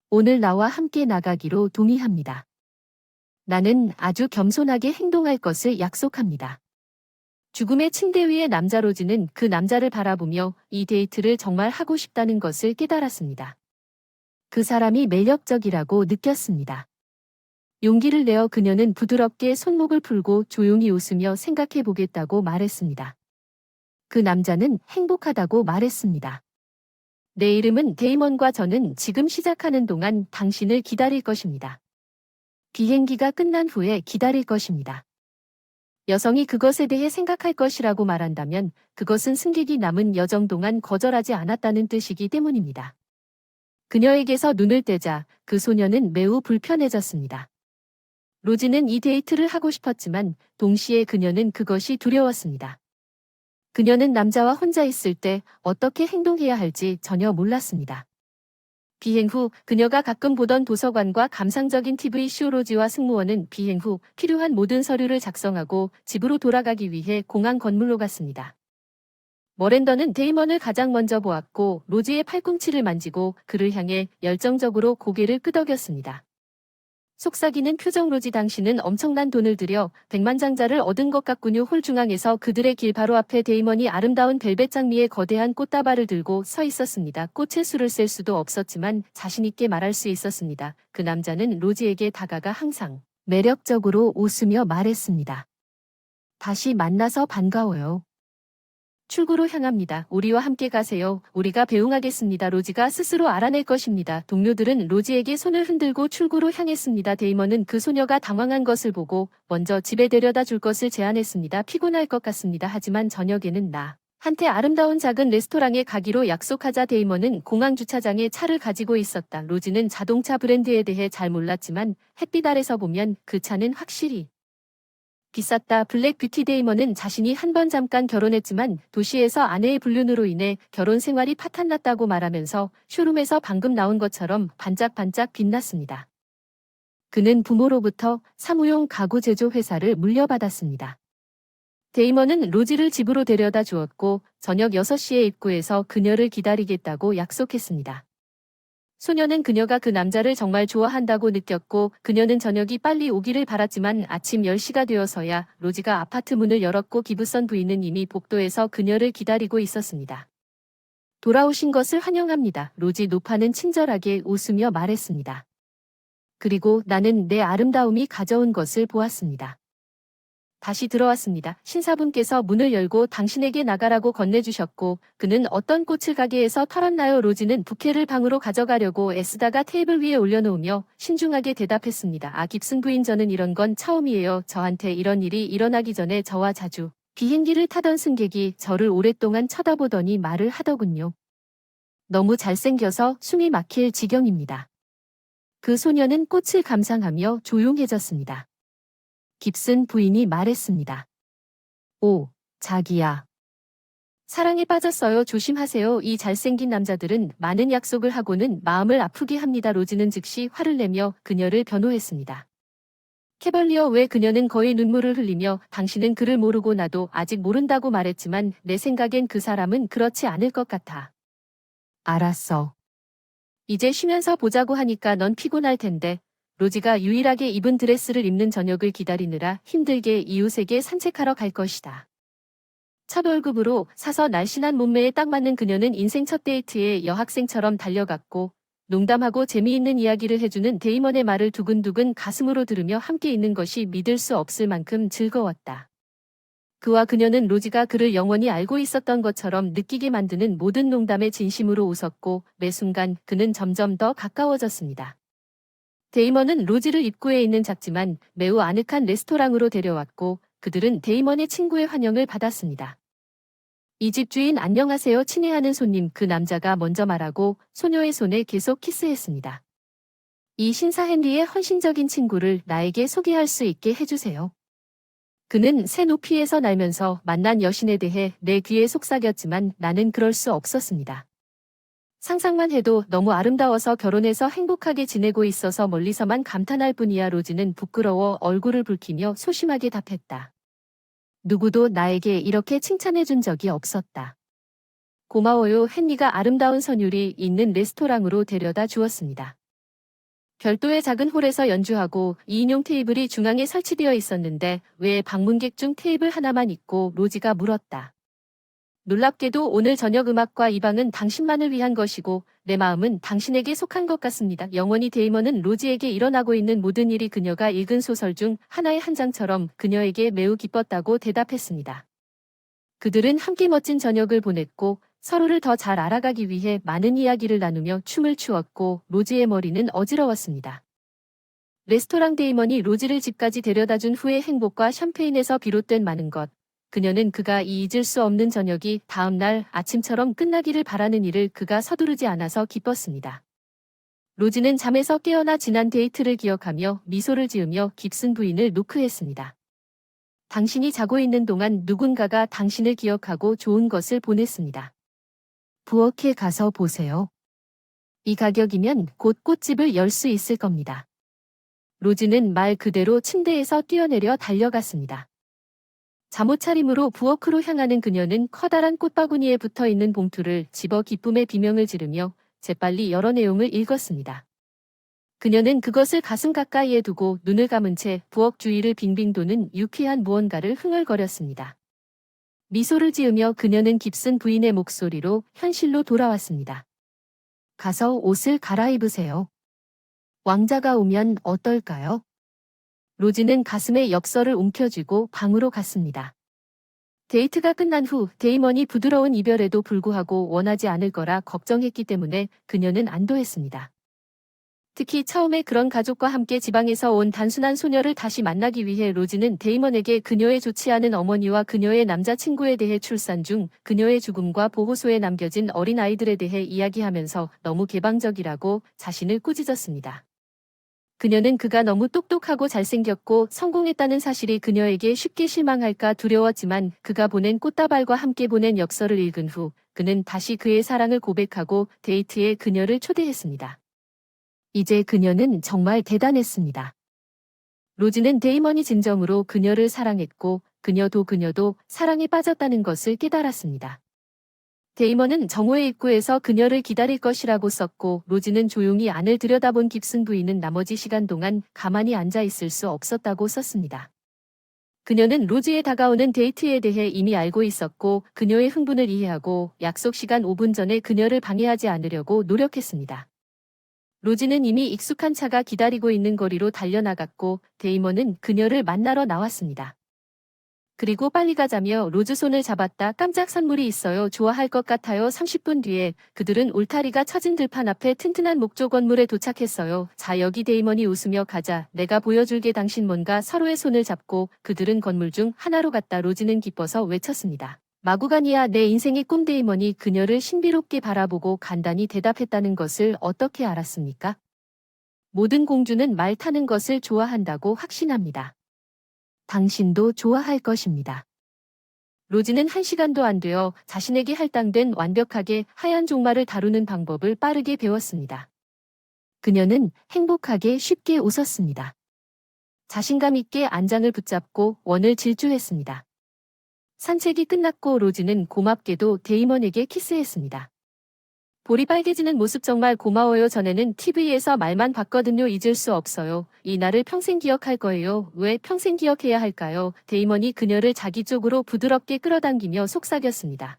오늘 나와 함께 나가기로 동의합니다. 나는 아주 겸손하게 행동할 것을 약속합니다. 죽음의 침대 위의 남자 로지는 그 남자를 바라보며 이 데이트를 정말 하고 싶다는 것을 깨달았습니다. 그 사람이 매력적이라고 느꼈습니다. 용기를 내어 그녀는 부드럽게 손목을 풀고 조용히 웃으며 생각해 보겠다고 말했습니다. 그 남자는 행복하다고 말했습니다. 내 이름은 데이먼과 저는 지금 시작하는 동안 당신을 기다릴 것입니다. 비행기가 끝난 후에 기다릴 것입니다. 여성이 그것에 대해 생각할 것이라고 말한다면 그것은 승객이 남은 여정 동안 거절하지 않았다는 뜻이기 때문입니다. 그녀에게서 눈을 떼자 그 소녀는 매우 불편해졌습니다. 로지는 이 데이트를 하고 싶었지만 동시에 그녀는 그것이 두려웠습니다. 그녀는 남자와 혼자 있을 때 어떻게 행동해야 할지 전혀 몰랐습니다. 비행 후 그녀가 가끔 보던 도서관과 감상적인 TV쇼 로지와 승무원은 비행 후 필요한 모든 서류를 작성하고 집으로 돌아가기 위해 공항 건물로 갔습니다. 머랜더는 데이먼을 가장 먼저 보았고 로지의 팔꿈치를 만지고 그를 향해 열정적으로 고개를 끄덕였습니다. 속삭이는 표정 로지 당신은 엄청난 돈을 들여 백만장자를 얻은 것 같군요. 홀 중앙에서 그들의 길 바로 앞에 데이먼이 아름다운 벨벳 장미의 거대한 꽃다발을 들고 서 있었습니다. 꽃의 수를 셀 수도 없었지만 자신있게 말할 수 있었습니다. 그 남자는 로지에게 다가가 항상 매력적으로 웃으며 말했습니다. 다시 만나서 반가워요. 출구로 향합니다. 우리와 함께 가세요. 우리가 배웅하겠습니다. 로지가 스스로 알아낼 것입니다. 동료들은 로지에게 손을 흔들고 출구로 향했습니다. 데이먼은 그 소녀가 당황한 것을 보고 먼저 집에 데려다 줄 것을 제안했습니다. 피곤할 것 같습니다. 하지만 저녁에는 한테 아름다운 작은 레스토랑에 가기로 약속하자. 데이먼은 공항 주차장에 차를 가지고 있었다. 로지는 자동차 브랜드에 대해 잘 몰랐지만 햇빛 아래서 보면 그 차는 확실히 비쌌다. 블랙 뷰티. 데이먼은 자신이 한 번 잠깐 결혼했지만 도시에서 아내의 불륜으로 인해 결혼 생활이 파탄났다고 말하면서 쇼룸에서 방금 나온 것처럼 반짝반짝 빛났습니다. 그는 부모로부터 사무용 가구 제조 회사를 물려받았습니다. 데이먼은 로지를 집으로 데려다 주었고 저녁 6시에 입구에서 그녀를 기다리겠다고 약속했습니다. 소녀는 그녀가 그 남자를 정말 좋아한다고 느꼈고 그녀는 저녁이 빨리 오기를 바랐지만 아침 10시가 되어서야 로지가 아파트 문을 열었고 기브선 부인은 이미 복도에서 그녀를 기다리고 있었습니다. 돌아오신 것을 환영합니다. 로지 노파는 친절하게 웃으며 말했습니다. 그리고 나는 내 아름다움이 가져온 것을 보았습니다. 다시 들어왔습니다. 신사분께서 문을 열고 당신에게 나가라고 건네주셨고 그는 어떤 꽃을 가게에서 털었나요? 로지는 부케를 방으로 가져가려고 애쓰다가 테이블 위에 올려놓으며 신중하게 대답했습니다. 아, 깁슨 부인, 저는 이런 건 처음이에요. 저한테 이런 일이 일어나기 전에 저와 자주 비행기를 타던 승객이 저를 오랫동안 쳐다보더니 말을 하더군요. 너무 잘생겨서 숨이 막힐 지경입니다. 그 소녀는 꽃을 감상하며 조용해졌습니다. 깁슨 부인이 말했습니다. 오, 자기야. 사랑에 빠졌어요. 조심하세요. 이 잘생긴 남자들은 많은 약속을 하고는 마음을 아프게 합니다. 로지는 즉시 화를 내며 그녀를 변호했습니다. 캐벌리어, 왜? 그녀는 거의 눈물을 흘리며 당신은 그를 모르고 나도 아직 모른다고 말했지만 내 생각엔 그 사람은 그렇지 않을 것 같아. 알았어. 이제 쉬면서 보자고 하니까 넌 피곤할 텐데. 로지가 유일하게 입은 드레스를 입는 저녁을 기다리느라 힘들게 이웃에게 산책하러 갈 것이다. 첫 월급으로 사서 날씬한 몸매에 딱 맞는 그녀는 인생 첫 데이트에 여학생처럼 달려갔고 농담하고 재미있는 이야기를 해주는 데이먼의 말을 두근두근 가슴으로 들으며 함께 있는 것이 믿을 수 없을 만큼 즐거웠다. 그와 그녀는 로지가 그를 영원히 알고 있었던 것처럼 느끼게 만드는 모든 농담에 진심으로 웃었고 매 순간 그는 점점 더 가까워졌습니다. 데이먼은 로지를 입구에 있는 작지만 매우 아늑한 레스토랑으로 데려왔고 그들은 데이먼의 친구의 환영을 받았습니다. 이 집 주인 안녕하세요. 친애하는 손님. 그 남자가 먼저 말하고 소녀의 손에 계속 키스했습니다. 이 신사 헨리의 헌신적인 친구를 나에게 소개할 수 있게 해주세요. 그는 새 높이에서 날면서 만난 여신에 대해 내 귀에 속삭였지만 나는 그럴 수 없었습니다. 상상만 해도 너무 아름다워서 결혼해서 행복하게 지내고 있어서 멀리서만 감탄할 뿐이야. 로지는 부끄러워 얼굴을 붉히며 소심하게 답했다. 누구도 나에게 이렇게 칭찬해준 적이 없었다. 고마워요. 헨리가 아름다운 선율이 있는 레스토랑으로 데려다 주었습니다. 별도의 작은 홀에서 연주하고 2인용 테이블이 중앙에 설치되어 있었는데 왜 방문객 중 테이블 하나만 있고? 로지가 물었다. 놀랍게도 오늘 저녁 음악과 이 방은 당신만을 위한 것이고 내 마음은 당신에게 속한 것 같습니다. 영원히. 데이먼은 로지에게 일어나고 있는 모든 일이 그녀가 읽은 소설 중 하나의 한 장처럼 그녀에게 매우 기뻤다고 대답했습니다. 그들은 함께 멋진 저녁을 보냈고 서로를 더 잘 알아가기 위해 많은 이야기를 나누며 춤을 추었고 로지의 머리는 어지러웠습니다. 레스토랑. 데이먼이 로지를 집까지 데려다준 후의 행복과 샴페인에서 비롯된 많은 것. 그녀는 그가 잊을 수 없는 저녁이 다음 날 아침처럼 끝나기를 바라는 일을 그가 서두르지 않아서 기뻤습니다. 로지는 잠에서 깨어나 지난 데이트를 기억하며 미소를 지으며 깁슨 부인을 노크했습니다. 당신이 자고 있는 동안 누군가가 당신을 기억하고 좋은 것을 보냈습니다. 부엌에 가서 보세요. 이 가격이면 곧 꽃집을 열 수 있을 겁니다. 로지는 말 그대로 침대에서 뛰어내려 달려갔습니다. 잠옷차림으로 부엌으로 향하는 그녀는 커다란 꽃바구니에 붙어있는 봉투를 집어 기쁨의 비명을 지르며 재빨리 여러 내용을 읽었습니다. 그녀는 그것을 가슴 가까이에 두고 눈을 감은 채 부엌 주위를 빙빙 도는 유쾌한 무언가를 흥얼거렸습니다. 미소를 지으며 그녀는 깁슨 부인의 목소리로 현실로 돌아왔습니다. 가서 옷을 갈아입으세요. 왕자가 오면 어떨까요? 로지는 가슴에 엽서를 움켜쥐고 방으로 갔습니다. 데이트가 끝난 후 데이먼이 부드러운 이별에도 불구하고 원하지 않을 거라 걱정했기 때문에 그녀는 안도했습니다. 특히 처음에 그런 가족과 함께 지방에서 온 단순한 소녀를 다시 만나기 위해 로지는 데이먼에게 그녀의 좋지 않은 어머니와 그녀의 남자친구에 대해 출산 중 그녀의 죽음과 보호소에 남겨진 어린 아이들에 대해 이야기하면서 너무 개방적이라고 자신을 꾸짖었습니다. 그녀는 그가 너무 똑똑하고 잘생겼고 성공했다는 사실이 그녀에게 쉽게 실망할까 두려웠지만 그가 보낸 꽃다발과 함께 보낸 엽서를 읽은 후 그는 다시 그의 사랑을 고백하고 데이트에 그녀를 초대했습니다. 이제 그녀는 정말 대단했습니다. 로지는 데이먼이 진정으로 그녀를 사랑했고 그녀도 사랑에 빠졌다는 것을 깨달았습니다. 데이먼은 정오의 입구에서 그녀를 기다릴 것이라고 썼고 로지는 조용히 안을 들여다본 깁슨 부인은 나머지 시간 동안 가만히 앉아 있을 수 없었다고 썼습니다. 그녀는 로지의 다가오는 데이트에 대해 이미 알고 있었고 그녀의 흥분을 이해하고 약속 시간 5분 전에 그녀를 방해하지 않으려고 노력했습니다. 로지는 이미 익숙한 차가 기다리고 있는 거리로 달려나갔고 데이먼은 그녀를 만나러 나왔습니다. 그리고 빨리 가자며 로즈 손을 잡았다. 깜짝 선물이 있어요. 좋아할 것 같아요. 30분 뒤에 그들은 울타리가 쳐진 들판 앞에 튼튼한 목조 건물에 도착했어요. 자, 여기 데이먼이 웃으며 가자. 내가 보여줄게. 당신 뭔가 서로의 손을 잡고 그들은 건물 중 하나로 갔다. 로지는 기뻐서 외쳤습니다. 마구간이야. 내 인생의 꿈. 데이먼이 그녀를 신비롭게 바라보고 간단히 대답했다는 것을 어떻게 알았습니까? 모든 공주는 말 타는 것을 좋아한다고 확신합니다. 당신도 좋아할 것입니다. 로지는 1시간도 안 되어 자신에게 할당된 완벽하게 하얀 종말을 다루는 방법을 빠르게 배웠습니다. 그녀는 행복하게 쉽게 웃었습니다. 자신감 있게 안장을 붙잡고 원을 질주했습니다. 산책이 끝났고 로지는 고맙게도 데이먼에게 키스했습니다. 볼이 빨개지는 모습 정말 고마워요. 전에는 TV에서 말만 봤거든요. 잊을 수 없어요. 이 날을 평생 기억할 거예요. 왜 평생 기억해야 할까요? 데이먼이 그녀를 자기 쪽으로 부드럽게 끌어당기며 속삭였습니다.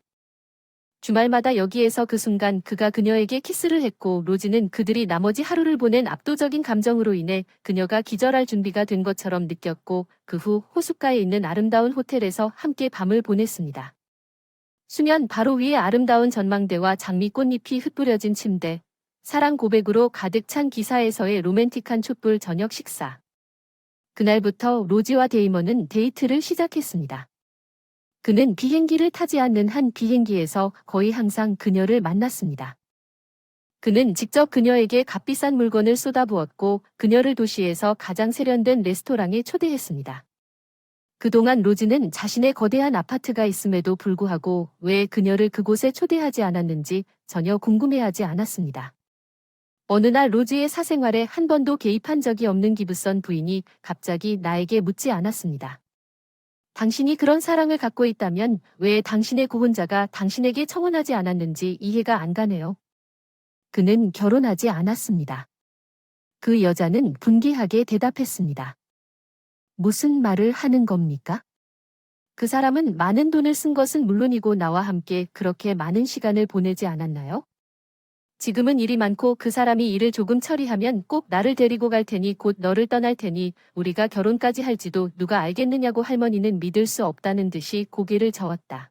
주말마다 여기에서 그 순간 그가 그녀에게 키스를 했고 로지는 그들이 나머지 하루를 보낸 압도적인 감정으로 인해 그녀가 기절할 준비가 된 것처럼 느꼈고 그 후 호숫가에 있는 아름다운 호텔에서 함께 밤을 보냈습니다. 수면 바로 위에 아름다운 전망대와 장미꽃잎이 흩뿌려진 침대, 사랑 고백으로 가득 찬 기사에서의 로맨틱한 촛불 저녁 식사. 그날부터 로지와 데이먼은 데이트를 시작했습니다. 그는 비행기를 타지 않는 한 비행기에서 거의 항상 그녀를 만났습니다. 그는 직접 그녀에게 값비싼 물건을 쏟아부었고 그녀를 도시에서 가장 세련된 레스토랑에 초대했습니다. 그동안 로지는 자신의 거대한 아파트가 있음에도 불구하고 왜 그녀를 그곳에 초대하지 않았는지 전혀 궁금해하지 않았습니다. 어느 날 로지의 사생활에 한 번도 개입한 적이 없는 기브선 부인이 갑자기 나에게 묻지 않았습니다. 당신이 그런 사랑을 갖고 있다면 왜 당신의 구혼자가 당신에게 청혼하지 않았는지 이해가 안 가네요. 그는 결혼하지 않았습니다. 그 여자는 분개하게 대답했습니다. 무슨 말을 하는 겁니까? 그 사람은 많은 돈을 쓴 것은 물론이고 나와 함께 그렇게 많은 시간을 보내지 않았나요? 지금은 일이 많고 그 사람이 일을 조금 처리하면 꼭 나를 데리고 갈 테니 곧 너를 떠날 테니 우리가 결혼까지 할지도 누가 알겠느냐고 할머니는 믿을 수 없다는 듯이 고개를 저었다.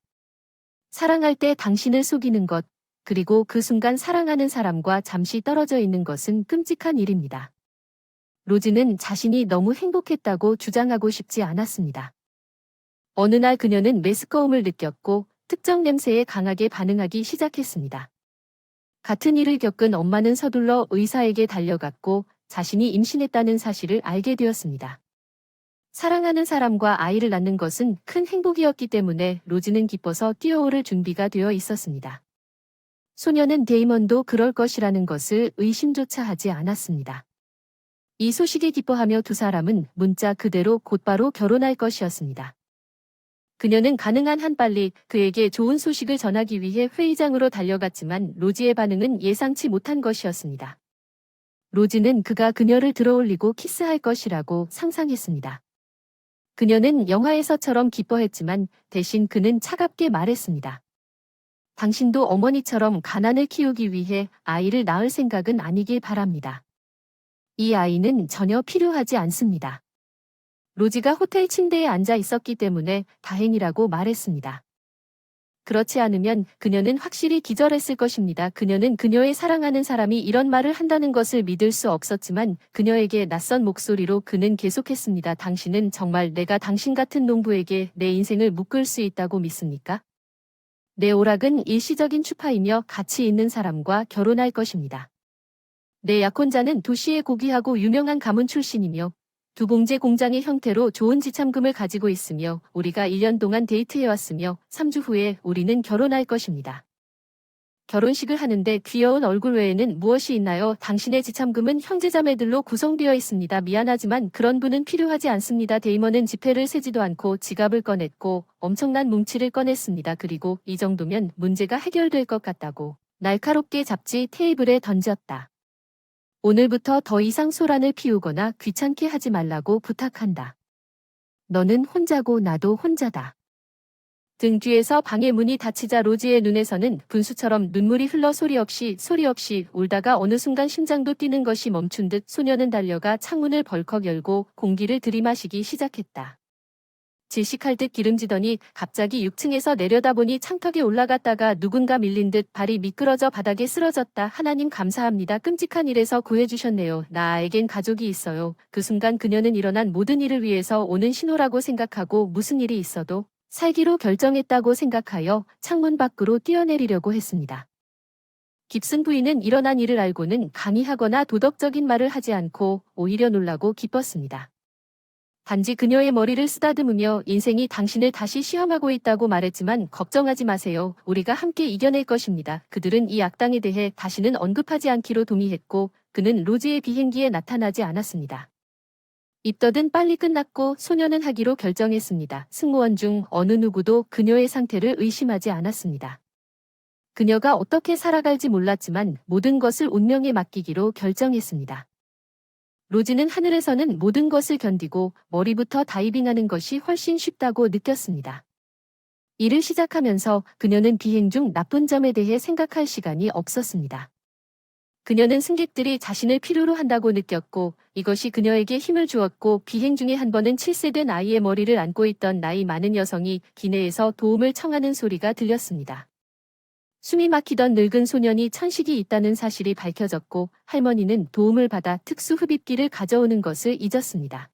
사랑할 때 당신을 속이는 것, 그리고 그 순간 사랑하는 사람과 잠시 떨어져 있는 것은 끔찍한 일입니다. 로지는 자신이 너무 행복했다고 주장하고 싶지 않았습니다. 어느 날 그녀는 메스꺼움을 느꼈고 특정 냄새에 강하게 반응하기 시작했습니다. 같은 일을 겪은 엄마는 서둘러 의사에게 달려갔고 자신이 임신했다는 사실을 알게 되었습니다. 사랑하는 사람과 아이를 낳는 것은 큰 행복이었기 때문에 로지는 기뻐서 뛰어오를 준비가 되어 있었습니다. 소녀는 데이먼도 그럴 것이라는 것을 의심조차 하지 않았습니다. 이 소식에 기뻐하며 두 사람은 문자 그대로 곧바로 결혼할 것이었습니다. 그녀는 가능한 한 빨리 그에게 좋은 소식을 전하기 위해 회의장으로 달려갔지만 로지의 반응은 예상치 못한 것이었습니다. 로지는 그가 그녀를 들어올리고 키스할 것이라고 상상했습니다. 그녀는 영화에서처럼 기뻐했지만 대신 그는 차갑게 말했습니다. 당신도 어머니처럼 가난을 키우기 위해 아이를 낳을 생각은 아니길 바랍니다. 이 아이는 전혀 필요하지 않습니다. 로지가 호텔 침대에 앉아 있었기 때문에 다행이라고 말했습니다. 그렇지 않으면 그녀는 확실히 기절했을 것입니다. 그녀는 그녀의 사랑하는 사람이 이런 말을 한다는 것을 믿을 수 없었지만 그녀에게 낯선 목소리로 그는 계속했습니다. 당신은 정말 내가 당신 같은 농부에게 내 인생을 묶을 수 있다고 믿습니까? 내 오락은 일시적인 추파이며 가치 있는 사람과 결혼할 것입니다. 내 약혼자는 도시의 고귀하고 유명한 가문 출신이며 두 봉제 공장의 형태로 좋은 지참금을 가지고 있으며 우리가 1년 동안 데이트해왔으며 3주 후에 우리는 결혼할 것입니다. 결혼식을 하는데 귀여운 얼굴 외에는 무엇이 있나요? 당신의 지참금은 형제자매들로 구성되어 있습니다. 미안하지만 그런 분은 필요하지 않습니다. 데이먼은 지폐를 세지도 않고 지갑을 꺼냈고 엄청난 뭉치를 꺼냈습니다. 그리고 이 정도면 문제가 해결될 것 같다고 날카롭게 잡지 테이블에 던졌다. 오늘부터 더 이상 소란을 피우거나 귀찮게 하지 말라고 부탁한다. 너는 혼자고 나도 혼자다. 등 뒤에서 방의 문이 닫히자 로지의 눈에서는 분수처럼 눈물이 흘러 소리 없이 울다가 어느 순간 심장도 뛰는 것이 멈춘 듯 소녀는 달려가 창문을 벌컥 열고 공기를 들이마시기 시작했다. 질식할 듯 기름지더니 갑자기 6층에서 내려다보니 창턱에 올라갔다가 누군가 밀린 듯 발이 미끄러져 바닥에 쓰러졌다. 하나님 감사합니다. 끔찍한 일에서 구해주셨네요. 나에겐 가족이 있어요. 그 순간 그녀는 일어난 모든 일을 위해서 오는 신호라고 생각하고 무슨 일이 있어도 살기로 결정했다고 생각하여 창문 밖으로 뛰어내리려고 했습니다. 깁슨 부인은 일어난 일을 알고는 강의하거나 도덕적인 말을 하지 않고 오히려 놀라고 기뻤습니다. 단지 그녀의 머리를 쓰다듬으며 인생이 당신을 다시 시험하고 있다고 말했지만 걱정하지 마세요. 우리가 함께 이겨낼 것입니다. 그들은 이 악당에 대해 다시는 언급하지 않기로 동의했고 그는 로지의 비행기에 나타나지 않았습니다. 입덧은 빨리 끝났고 소녀는 하기로 결정했습니다. 승무원 중 어느 누구도 그녀의 상태를 의심하지 않았습니다. 그녀가 어떻게 살아갈지 몰랐지만 모든 것을 운명에 맡기기로 결정했습니다. 로지는 하늘에서는 모든 것을 견디고 머리부터 다이빙하는 것이 훨씬 쉽다고 느꼈습니다. 일을 시작하면서 그녀는 비행 중 나쁜 점에 대해 생각할 시간이 없었습니다. 그녀는 승객들이 자신을 필요로 한다고 느꼈고 이것이 그녀에게 힘을 주었고 비행 중에 한 번은 7세 된 아이의 머리를 안고 있던 나이 많은 여성이 기내에서 도움을 청하는 소리가 들렸습니다. 숨이 막히던 늙은 소년이 천식이 있다는 사실이 밝혀졌고 할머니는 도움을 받아 특수 흡입기를 가져오는 것을 잊었습니다.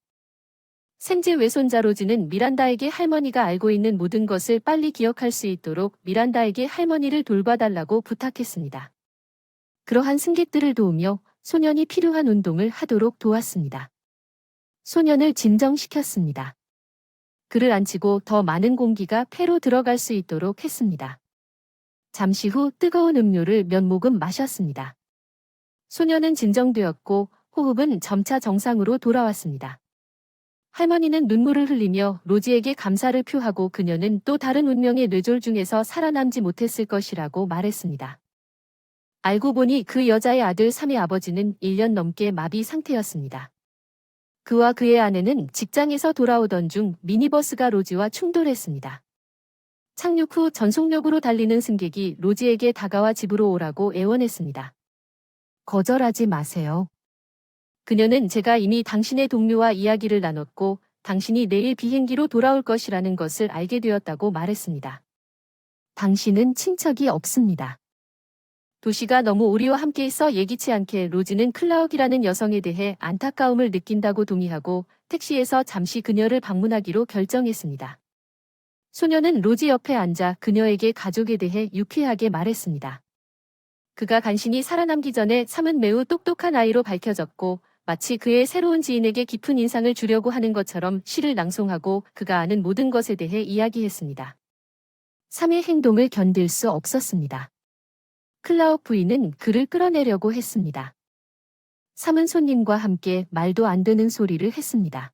샘제 외손자 로지는 미란다에게 할머니가 알고 있는 모든 것을 빨리 기억할 수 있도록 미란다에게 할머니를 돌봐달라고 부탁했습니다. 그러한 승객들을 도우며 소년이 필요한 운동을 하도록 도왔습니다. 소년을 진정시켰습니다. 그를 앉히고 더 많은 공기가 폐로 들어갈 수 있도록 했습니다. 잠시 후 뜨거운 음료를 몇 모금 마셨습니다. 소녀는 진정되었고 호흡은 점차 정상으로 돌아왔습니다. 할머니는 눈물을 흘리며 로지에게 감사를 표하고 그녀는 또 다른 운명의 뇌졸 중에서 살아남지 못했을 것이라고 말했습니다. 알고 보니 그 여자의 아들 3의 아버지는 1년 넘게 마비 상태였습니다. 그와 그의 아내는 직장에서 돌아오던 중 미니버스가 로지와 충돌했습니다. 착륙 후 전속력으로 달리는 승객이 로지에게 다가와 집으로 오라고 애원했습니다. 거절하지 마세요. 그녀는 제가 이미 당신의 동료와 이야기를 나눴고 당신이 내일 비행기로 돌아올 것이라는 것을 알게 되었다고 말했습니다. 당신은 친척이 없습니다. 도시가 너무 우리와 함께 있어 예기치 않게 로지는 클라욱이라는 여성에 대해 안타까움을 느낀다고 동의하고 택시에서 잠시 그녀를 방문하기로 결정했습니다. 소녀는 로지 옆에 앉아 그녀에게 가족에 대해 유쾌하게 말했습니다. 그가 간신히 살아남기 전에 삶은 매우 똑똑한 아이로 밝혀졌고 마치 그의 새로운 지인에게 깊은 인상을 주려고 하는 것처럼 시를 낭송하고 그가 아는 모든 것에 대해 이야기했습니다. 삶의 행동을 견딜 수 없었습니다. 클라욱 부인은 그를 끌어내려고 했습니다. 삶은 손님과 함께 말도 안 되는 소리를 했습니다.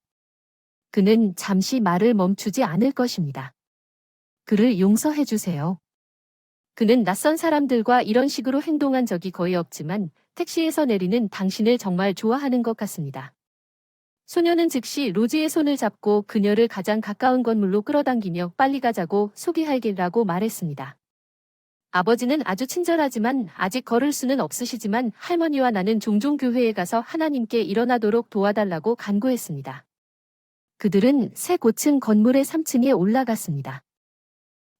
그는 잠시 말을 멈추지 않을 것입니다. 그를 용서해 주세요. 그는 낯선 사람들과 이런 식으로 행동한 적이 거의 없지만 택시에서 내리는 당신을 정말 좋아하는 것 같습니다. 소녀는 즉시 로지의 손을 잡고 그녀를 가장 가까운 건물로 끌어당기며 빨리 가자고 소개할게라고 말했습니다. 아버지는 아주 친절하지만 아직 걸을 수는 없으시지만 할머니와 나는 종종 교회에 가서 하나님께 일어나도록 도와달라고 간구했습니다. 그들은 새 고층 건물의 3층에 올라갔습니다.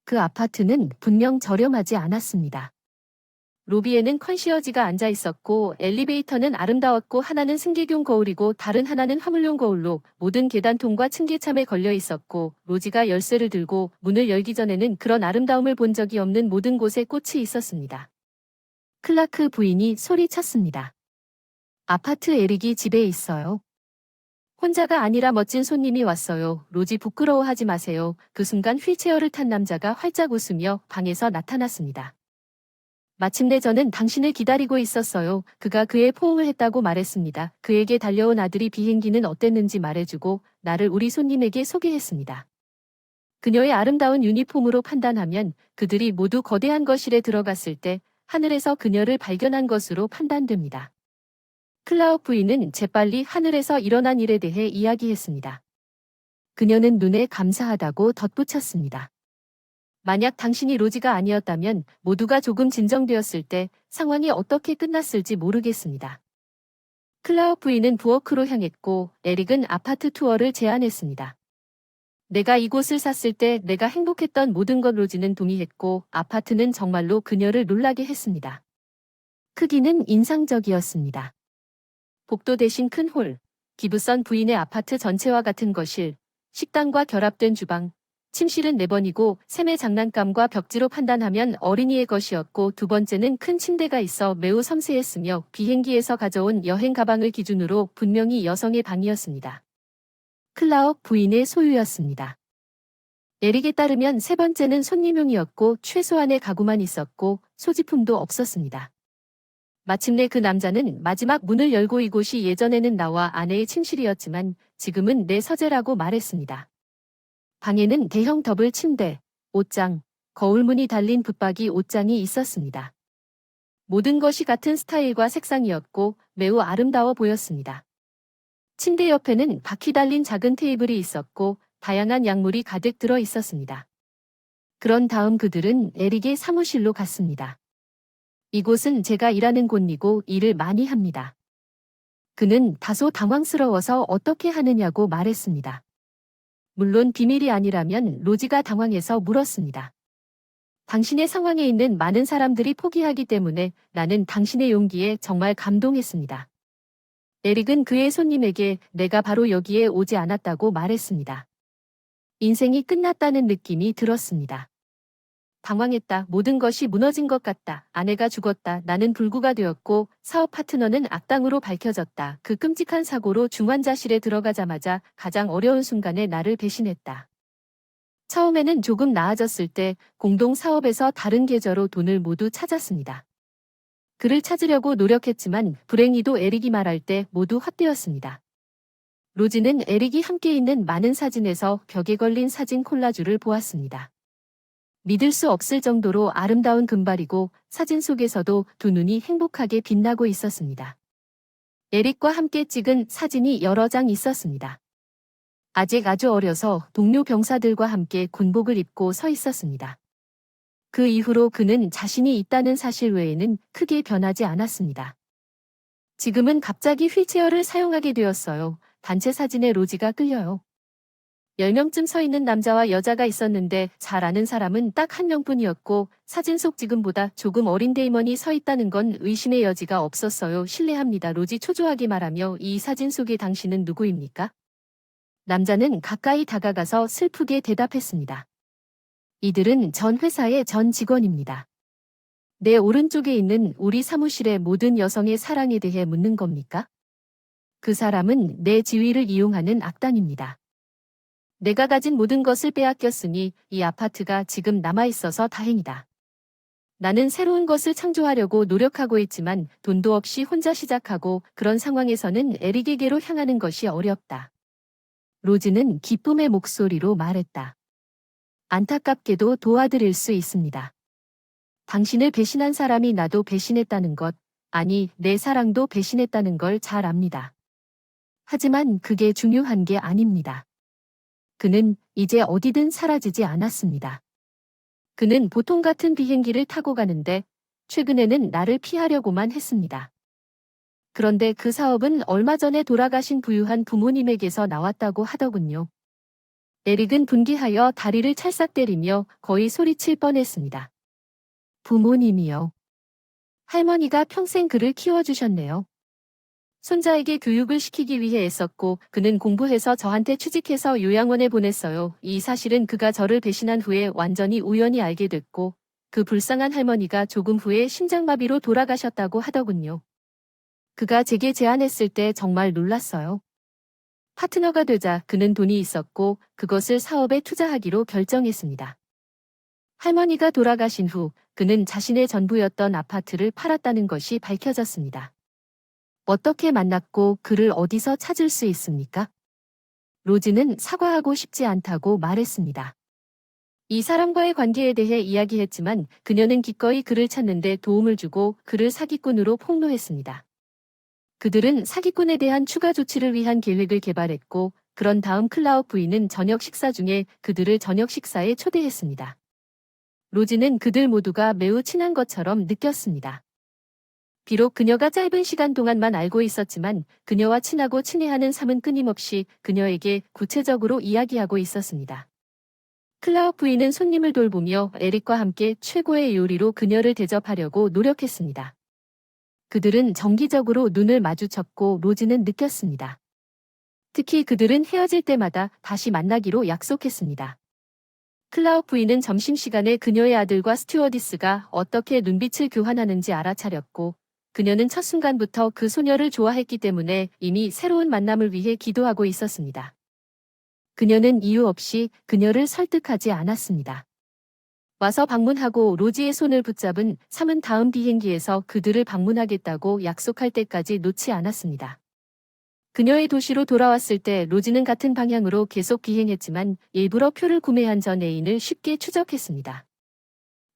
그 아파트는 분명 저렴하지 않았습니다. 로비에는 컨시어지가 앉아 있었고 엘리베이터는 아름다웠고 하나는 승객용 거울이고 다른 하나는 화물용 거울로 모든 계단통과 층계참에 걸려 있었고 로지가 열쇠를 들고 문을 열기 전에는 그런 아름다움을 본 적이 없는 모든 곳에 꽃이 있었습니다. 클라크 부인이 소리쳤습니다. 아파트 에릭이 집에 있어요. 혼자가 아니라 멋진 손님이 왔어요. 로지 부끄러워하지 마세요. 그 순간 휠체어를 탄 남자가 활짝 웃으며 방에서 나타났습니다. 마침내 저는 당신을 기다리고 있었어요. 그가 그의 포옹을 했다고 말했습니다. 그에게 달려온 아들이 비행기는 어땠는지 말해주고 나를 우리 손님에게 소개했습니다. 그녀의 아름다운 유니폼으로 판단하면 그들이 모두 거대한 거실에 들어갔을 때 하늘에서 그녀를 발견한 것으로 판단됩니다. 클라욱 부인은 재빨리 하늘에서 일어난 일에 대해 이야기했습니다. 그녀는 눈에 감사하다고 덧붙였습니다. 만약 당신이 로지가 아니었다면 모두가 조금 진정되었을 때 상황이 어떻게 끝났을지 모르겠습니다. 클라우 부인은 부엌으로 향했고 에릭은 아파트 투어를 제안했습니다. 내가 이곳을 샀을 때 내가 행복했던 모든 것 로지는 동의했고 아파트는 정말로 그녀를 놀라게 했습니다. 크기는 인상적이었습니다. 복도 대신 큰 홀, 기브선 부인의 아파트 전체와 같은 거실, 식당과 결합된 주방, 침실은 4번이고 샘의 장난감과 벽지로 판단하면 어린이의 것이었고 두 번째는 큰 침대가 있어 매우 섬세했으며 비행기에서 가져온 여행 가방을 기준으로 분명히 여성의 방이었습니다. 클라욱 부인의 소유였습니다. 에릭에 따르면 세 번째는 손님용이었고 최소한의 가구만 있었고 소지품도 없었습니다. 마침내 그 남자는 마지막 문을 열고 이곳이 예전에는 나와 아내의 침실이었지만 지금은 내 서재라고 말했습니다. 방에는 대형 더블 침대, 옷장, 거울무늬 달린 붙박이 옷장이 있었습니다. 모든 것이 같은 스타일과 색상이었고 매우 아름다워 보였습니다. 침대 옆에는 바퀴 달린 작은 테이블이 있었고 다양한 약물이 가득 들어 있었습니다. 그런 다음 그들은 에릭의 사무실로 갔습니다. 이곳은 제가 일하는 곳이고 일을 많이 합니다. 그는 다소 당황스러워서 어떻게 하느냐고 말했습니다. 물론 비밀이 아니라면 로지가 당황해서 물었습니다. 당신의 상황에 있는 많은 사람들이 포기하기 때문에 나는 당신의 용기에 정말 감동했습니다. 에릭은 그의 손님에게 내가 바로 여기에 오지 않았다고 말했습니다. 인생이 끝났다는 느낌이 들었습니다. 당황했다. 모든 것이 무너진 것 같다. 아내가 죽었다. 나는 불구가 되었고 사업 파트너는 악당으로 밝혀졌다. 그 끔찍한 사고로 중환자실에 들어가자마자 가장 어려운 순간에 나를 배신했다. 처음에는 조금 나아졌을 때 공동 사업에서 다른 계좌로 돈을 모두 찾았습니다. 그를 찾으려고 노력했지만 불행히도 에릭이 말할 때 모두 헛되었습니다. 로지는 에릭이 함께 있는 많은 사진에서 벽에 걸린 사진 콜라주를 보았습니다. 믿을 수 없을 정도로 아름다운 금발이고 사진 속에서도 두 눈이 행복하게 빛나고 있었습니다. 에릭과 함께 찍은 사진이 여러 장 있었습니다. 아직 아주 어려서 동료 병사들과 함께 군복을 입고 서 있었습니다. 그 이후로 그는 자신이 있다는 사실 외에는 크게 변하지 않았습니다. 지금은 갑자기 휠체어를 사용하게 되었어요. 단체 사진에 로지가 끌려요. 10명쯤 서 있는 남자와 여자가 있었는데 잘 아는 사람은 딱 1명뿐이었고 사진 속 지금보다 조금 어린 데이먼이 서 있다는 건 의심의 여지가 없었어요. 실례합니다. 로지 초조하게 말하며 이 사진 속의 당신은 누구입니까? 남자는 가까이 다가가서 슬프게 대답했습니다. 이들은 전 회사의 전 직원입니다. 내 오른쪽에 있는 우리 사무실의 모든 여성의 사랑에 대해 묻는 겁니까? 그 사람은 내 지위를 이용하는 악당입니다. 내가 가진 모든 것을 빼앗겼으니 이 아파트가 지금 남아있어서 다행이다. 나는 새로운 것을 창조하려고 노력하고 있지만 돈도 없이 혼자 시작하고 그런 상황에서는 에릭에게로 향하는 것이 어렵다. 로즈는 기쁨의 목소리로 말했다. 안타깝게도 도와드릴 수 있습니다. 당신을 배신한 사람이 나도 배신했다는 것, 아니 내 사랑도 배신했다는 걸 잘 압니다. 하지만 그게 중요한 게 아닙니다. 그는 이제 어디든 사라지지 않았습니다. 그는 보통 같은 비행기를 타고 가는데 최근에는 나를 피하려고만 했습니다. 그런데 그 사업은 얼마 전에 돌아가신 부유한 부모님에게서 나왔다고 하더군요. 에릭은 분개하여 다리를 찰싹 때리며 거의 소리칠 뻔했습니다. 부모님이요. 할머니가 평생 그를 키워주셨네요. 손자에게 교육을 시키기 위해 애썼고 그는 공부해서 저한테 취직해서 요양원에 보냈어요. 이 사실은 그가 저를 배신한 후에 완전히 우연히 알게 됐고 그 불쌍한 할머니가 조금 후에 심장마비로 돌아가셨다고 하더군요. 그가 제게 제안했을 때 정말 놀랐어요. 파트너가 되자 그는 돈이 있었고 그것을 사업에 투자하기로 결정했습니다. 할머니가 돌아가신 후 그는 자신의 전부였던 아파트를 팔았다는 것이 밝혀졌습니다. 어떻게 만났고 그를 어디서 찾을 수 있습니까? 로즈는 사과하고 싶지 않다고 말했습니다. 이 사람과의 관계에 대해 이야기했지만 그녀는 기꺼이 그를 찾는데 도움을 주고 그를 사기꾼으로 폭로했습니다. 그들은 사기꾼에 대한 추가 조치를 위한 계획을 개발했고 그런 다음 클라우 부인은 저녁 식사 중에 그들을 저녁 식사에 초대했습니다. 로지는 그들 모두가 매우 친한 것처럼 느꼈습니다. 비록 그녀가 짧은 시간 동안만 알고 있었지만 그녀와 친하고 친해하는 삶은 끊임없이 그녀에게 구체적으로 이야기하고 있었습니다. 클라우 부인은 손님을 돌보며 에릭과 함께 최고의 요리로 그녀를 대접하려고 노력했습니다. 그들은 정기적으로 눈을 마주쳤고 로지는 느꼈습니다. 특히 그들은 헤어질 때마다 다시 만나기로 약속했습니다. 클라우 부인은 점심시간에 그녀의 아들과 스튜어디스가 어떻게 눈빛을 교환하는지 알아차렸고 그녀는 첫 순간부터 그 소녀를 좋아했기 때문에 이미 새로운 만남을 위해 기도하고 있었습니다. 그녀는 이유 없이 그녀를 설득하지 않았습니다. 와서 방문하고 로지의 손을 붙잡은 삶은 다음 비행기에서 그들을 방문하겠다고 약속할 때까지 놓지 않았습니다. 그녀의 도시로 돌아왔을 때 로지는 같은 방향으로 계속 비행했지만 일부러 표를 구매한 전 애인을 쉽게 추적했습니다.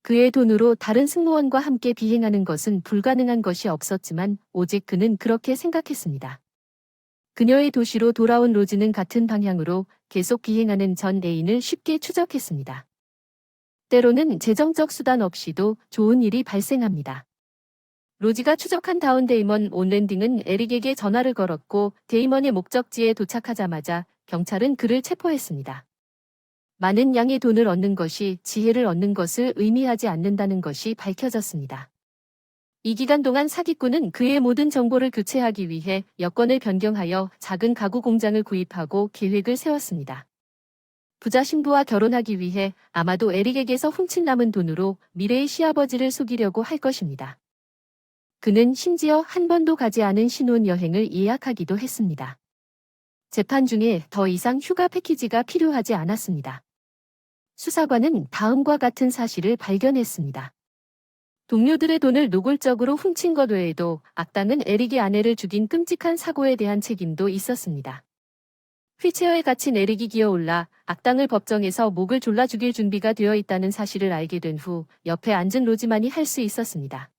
그의 돈으로 다른 승무원과 함께 비행하는 것은 불가능한 것이 없었지만 오직 그는 그렇게 생각했습니다. 그녀의 도시로 돌아온 로지는 같은 방향으로 계속 비행하는 전 애인을 쉽게 추적했습니다. 때로는 재정적 수단 없이도 좋은 일이 발생합니다. 로지가 추적한 다운 데이먼 온 랜딩은 에릭에게 전화를 걸었고 데이먼의 목적지에 도착하자마자 경찰은 그를 체포했습니다. 많은 양의 돈을 얻는 것이 지혜를 얻는 것을 의미하지 않는다는 것이 밝혀졌습니다. 이 기간 동안 사기꾼은 그의 모든 정보를 교체하기 위해 여권을 변경하여 작은 가구 공장을 구입하고 계획을 세웠습니다. 부자 신부와 결혼하기 위해 아마도 에릭에게서 훔친 남은 돈으로 미래의 시아버지를 속이려고 할 것입니다. 그는 심지어 한 번도 가지 않은 신혼여행을 예약하기도 했습니다. 재판 중에 더 이상 휴가 패키지가 필요하지 않았습니다. 수사관은 다음과 같은 사실을 발견했습니다. 동료들의 돈을 노골적으로 훔친 것 외에도 악당은 에릭의 아내를 죽인 끔찍한 사고에 대한 책임도 있었습니다. 휠체어에 갇힌 에릭이 기어올라 악당을 법정에서 목을 졸라 죽일 준비가 되어 있다는 사실을 알게 된 후 옆에 앉은 로지만이 할 수 있었습니다.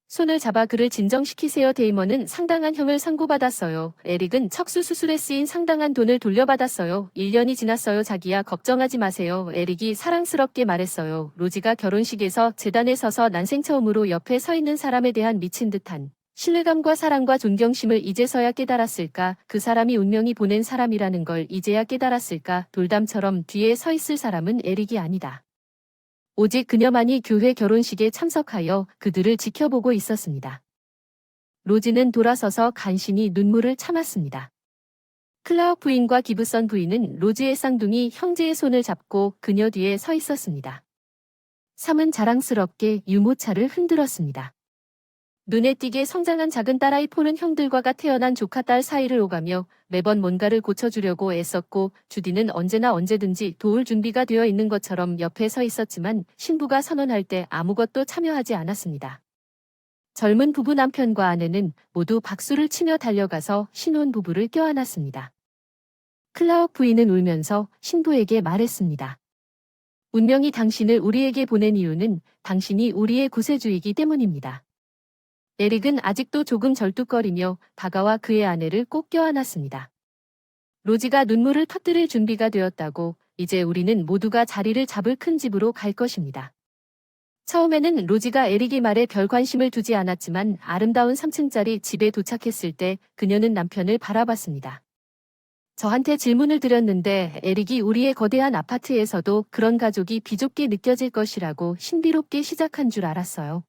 손을 잡아 그를 진정시키세요. 데이먼은 상당한 형을 선고받았어요. 에릭은 척수 수술에 쓰인 상당한 돈을 돌려받았어요. 1년이 지났어요. 자기야 걱정하지 마세요. 에릭이 사랑스럽게 말했어요. 로지가 결혼식에서 제단에 서서 난생 처음으로 옆에 서 있는 사람에 대한 미친 듯한 신뢰감과 사랑과 존경심을 이제서야 깨달았을까? 그 사람이 운명이 보낸 사람이라는 걸 이제야 깨달았을까? 돌담처럼 뒤에 서 있을 사람은 에릭이 아니다. 오직 그녀만이 교회 결혼식에 참석하여 그들을 지켜보고 있었습니다. 로지는 돌아서서 간신히 눈물을 참았습니다. 클라우 부인과 기브선 부인은 로지의 쌍둥이 형제의 손을 잡고 그녀 뒤에 서 있었습니다. 삶은 자랑스럽게 유모차를 흔들었습니다. 눈에 띄게 성장한 작은 딸아이 폴은 형들과가 태어난 조카딸 사이를 오가며 매번 뭔가를 고쳐주려고 애썼고 주디는 언제나 언제든지 도울 준비가 되어 있는 것처럼 옆에 서 있었지만 신부가 선언할 때 아무것도 참여하지 않았습니다. 젊은 부부 남편과 아내는 모두 박수를 치며 달려가서 신혼부부를 껴안았습니다. 클라우 부인은 울면서 신부에게 말했습니다. 운명이 당신을 우리에게 보낸 이유는 당신이 우리의 구세주이기 때문입니다. 에릭은 아직도 조금 절뚝거리며 다가와 그의 아내를 꼭 껴안았습니다. 로지가 눈물을 터뜨릴 준비가 되었다고 이제 우리는 모두가 자리를 잡을 큰 집으로 갈 것입니다. 처음에는 로지가 에릭의 말에 별 관심을 두지 않았지만 아름다운 3층짜리 집에 도착했을 때 그녀는 남편을 바라봤습니다. 저한테 질문을 드렸는데 에릭이 우리의 거대한 아파트에서도 그런 가족이 비좁게 느껴질 것이라고 신비롭게 시작한 줄 알았어요.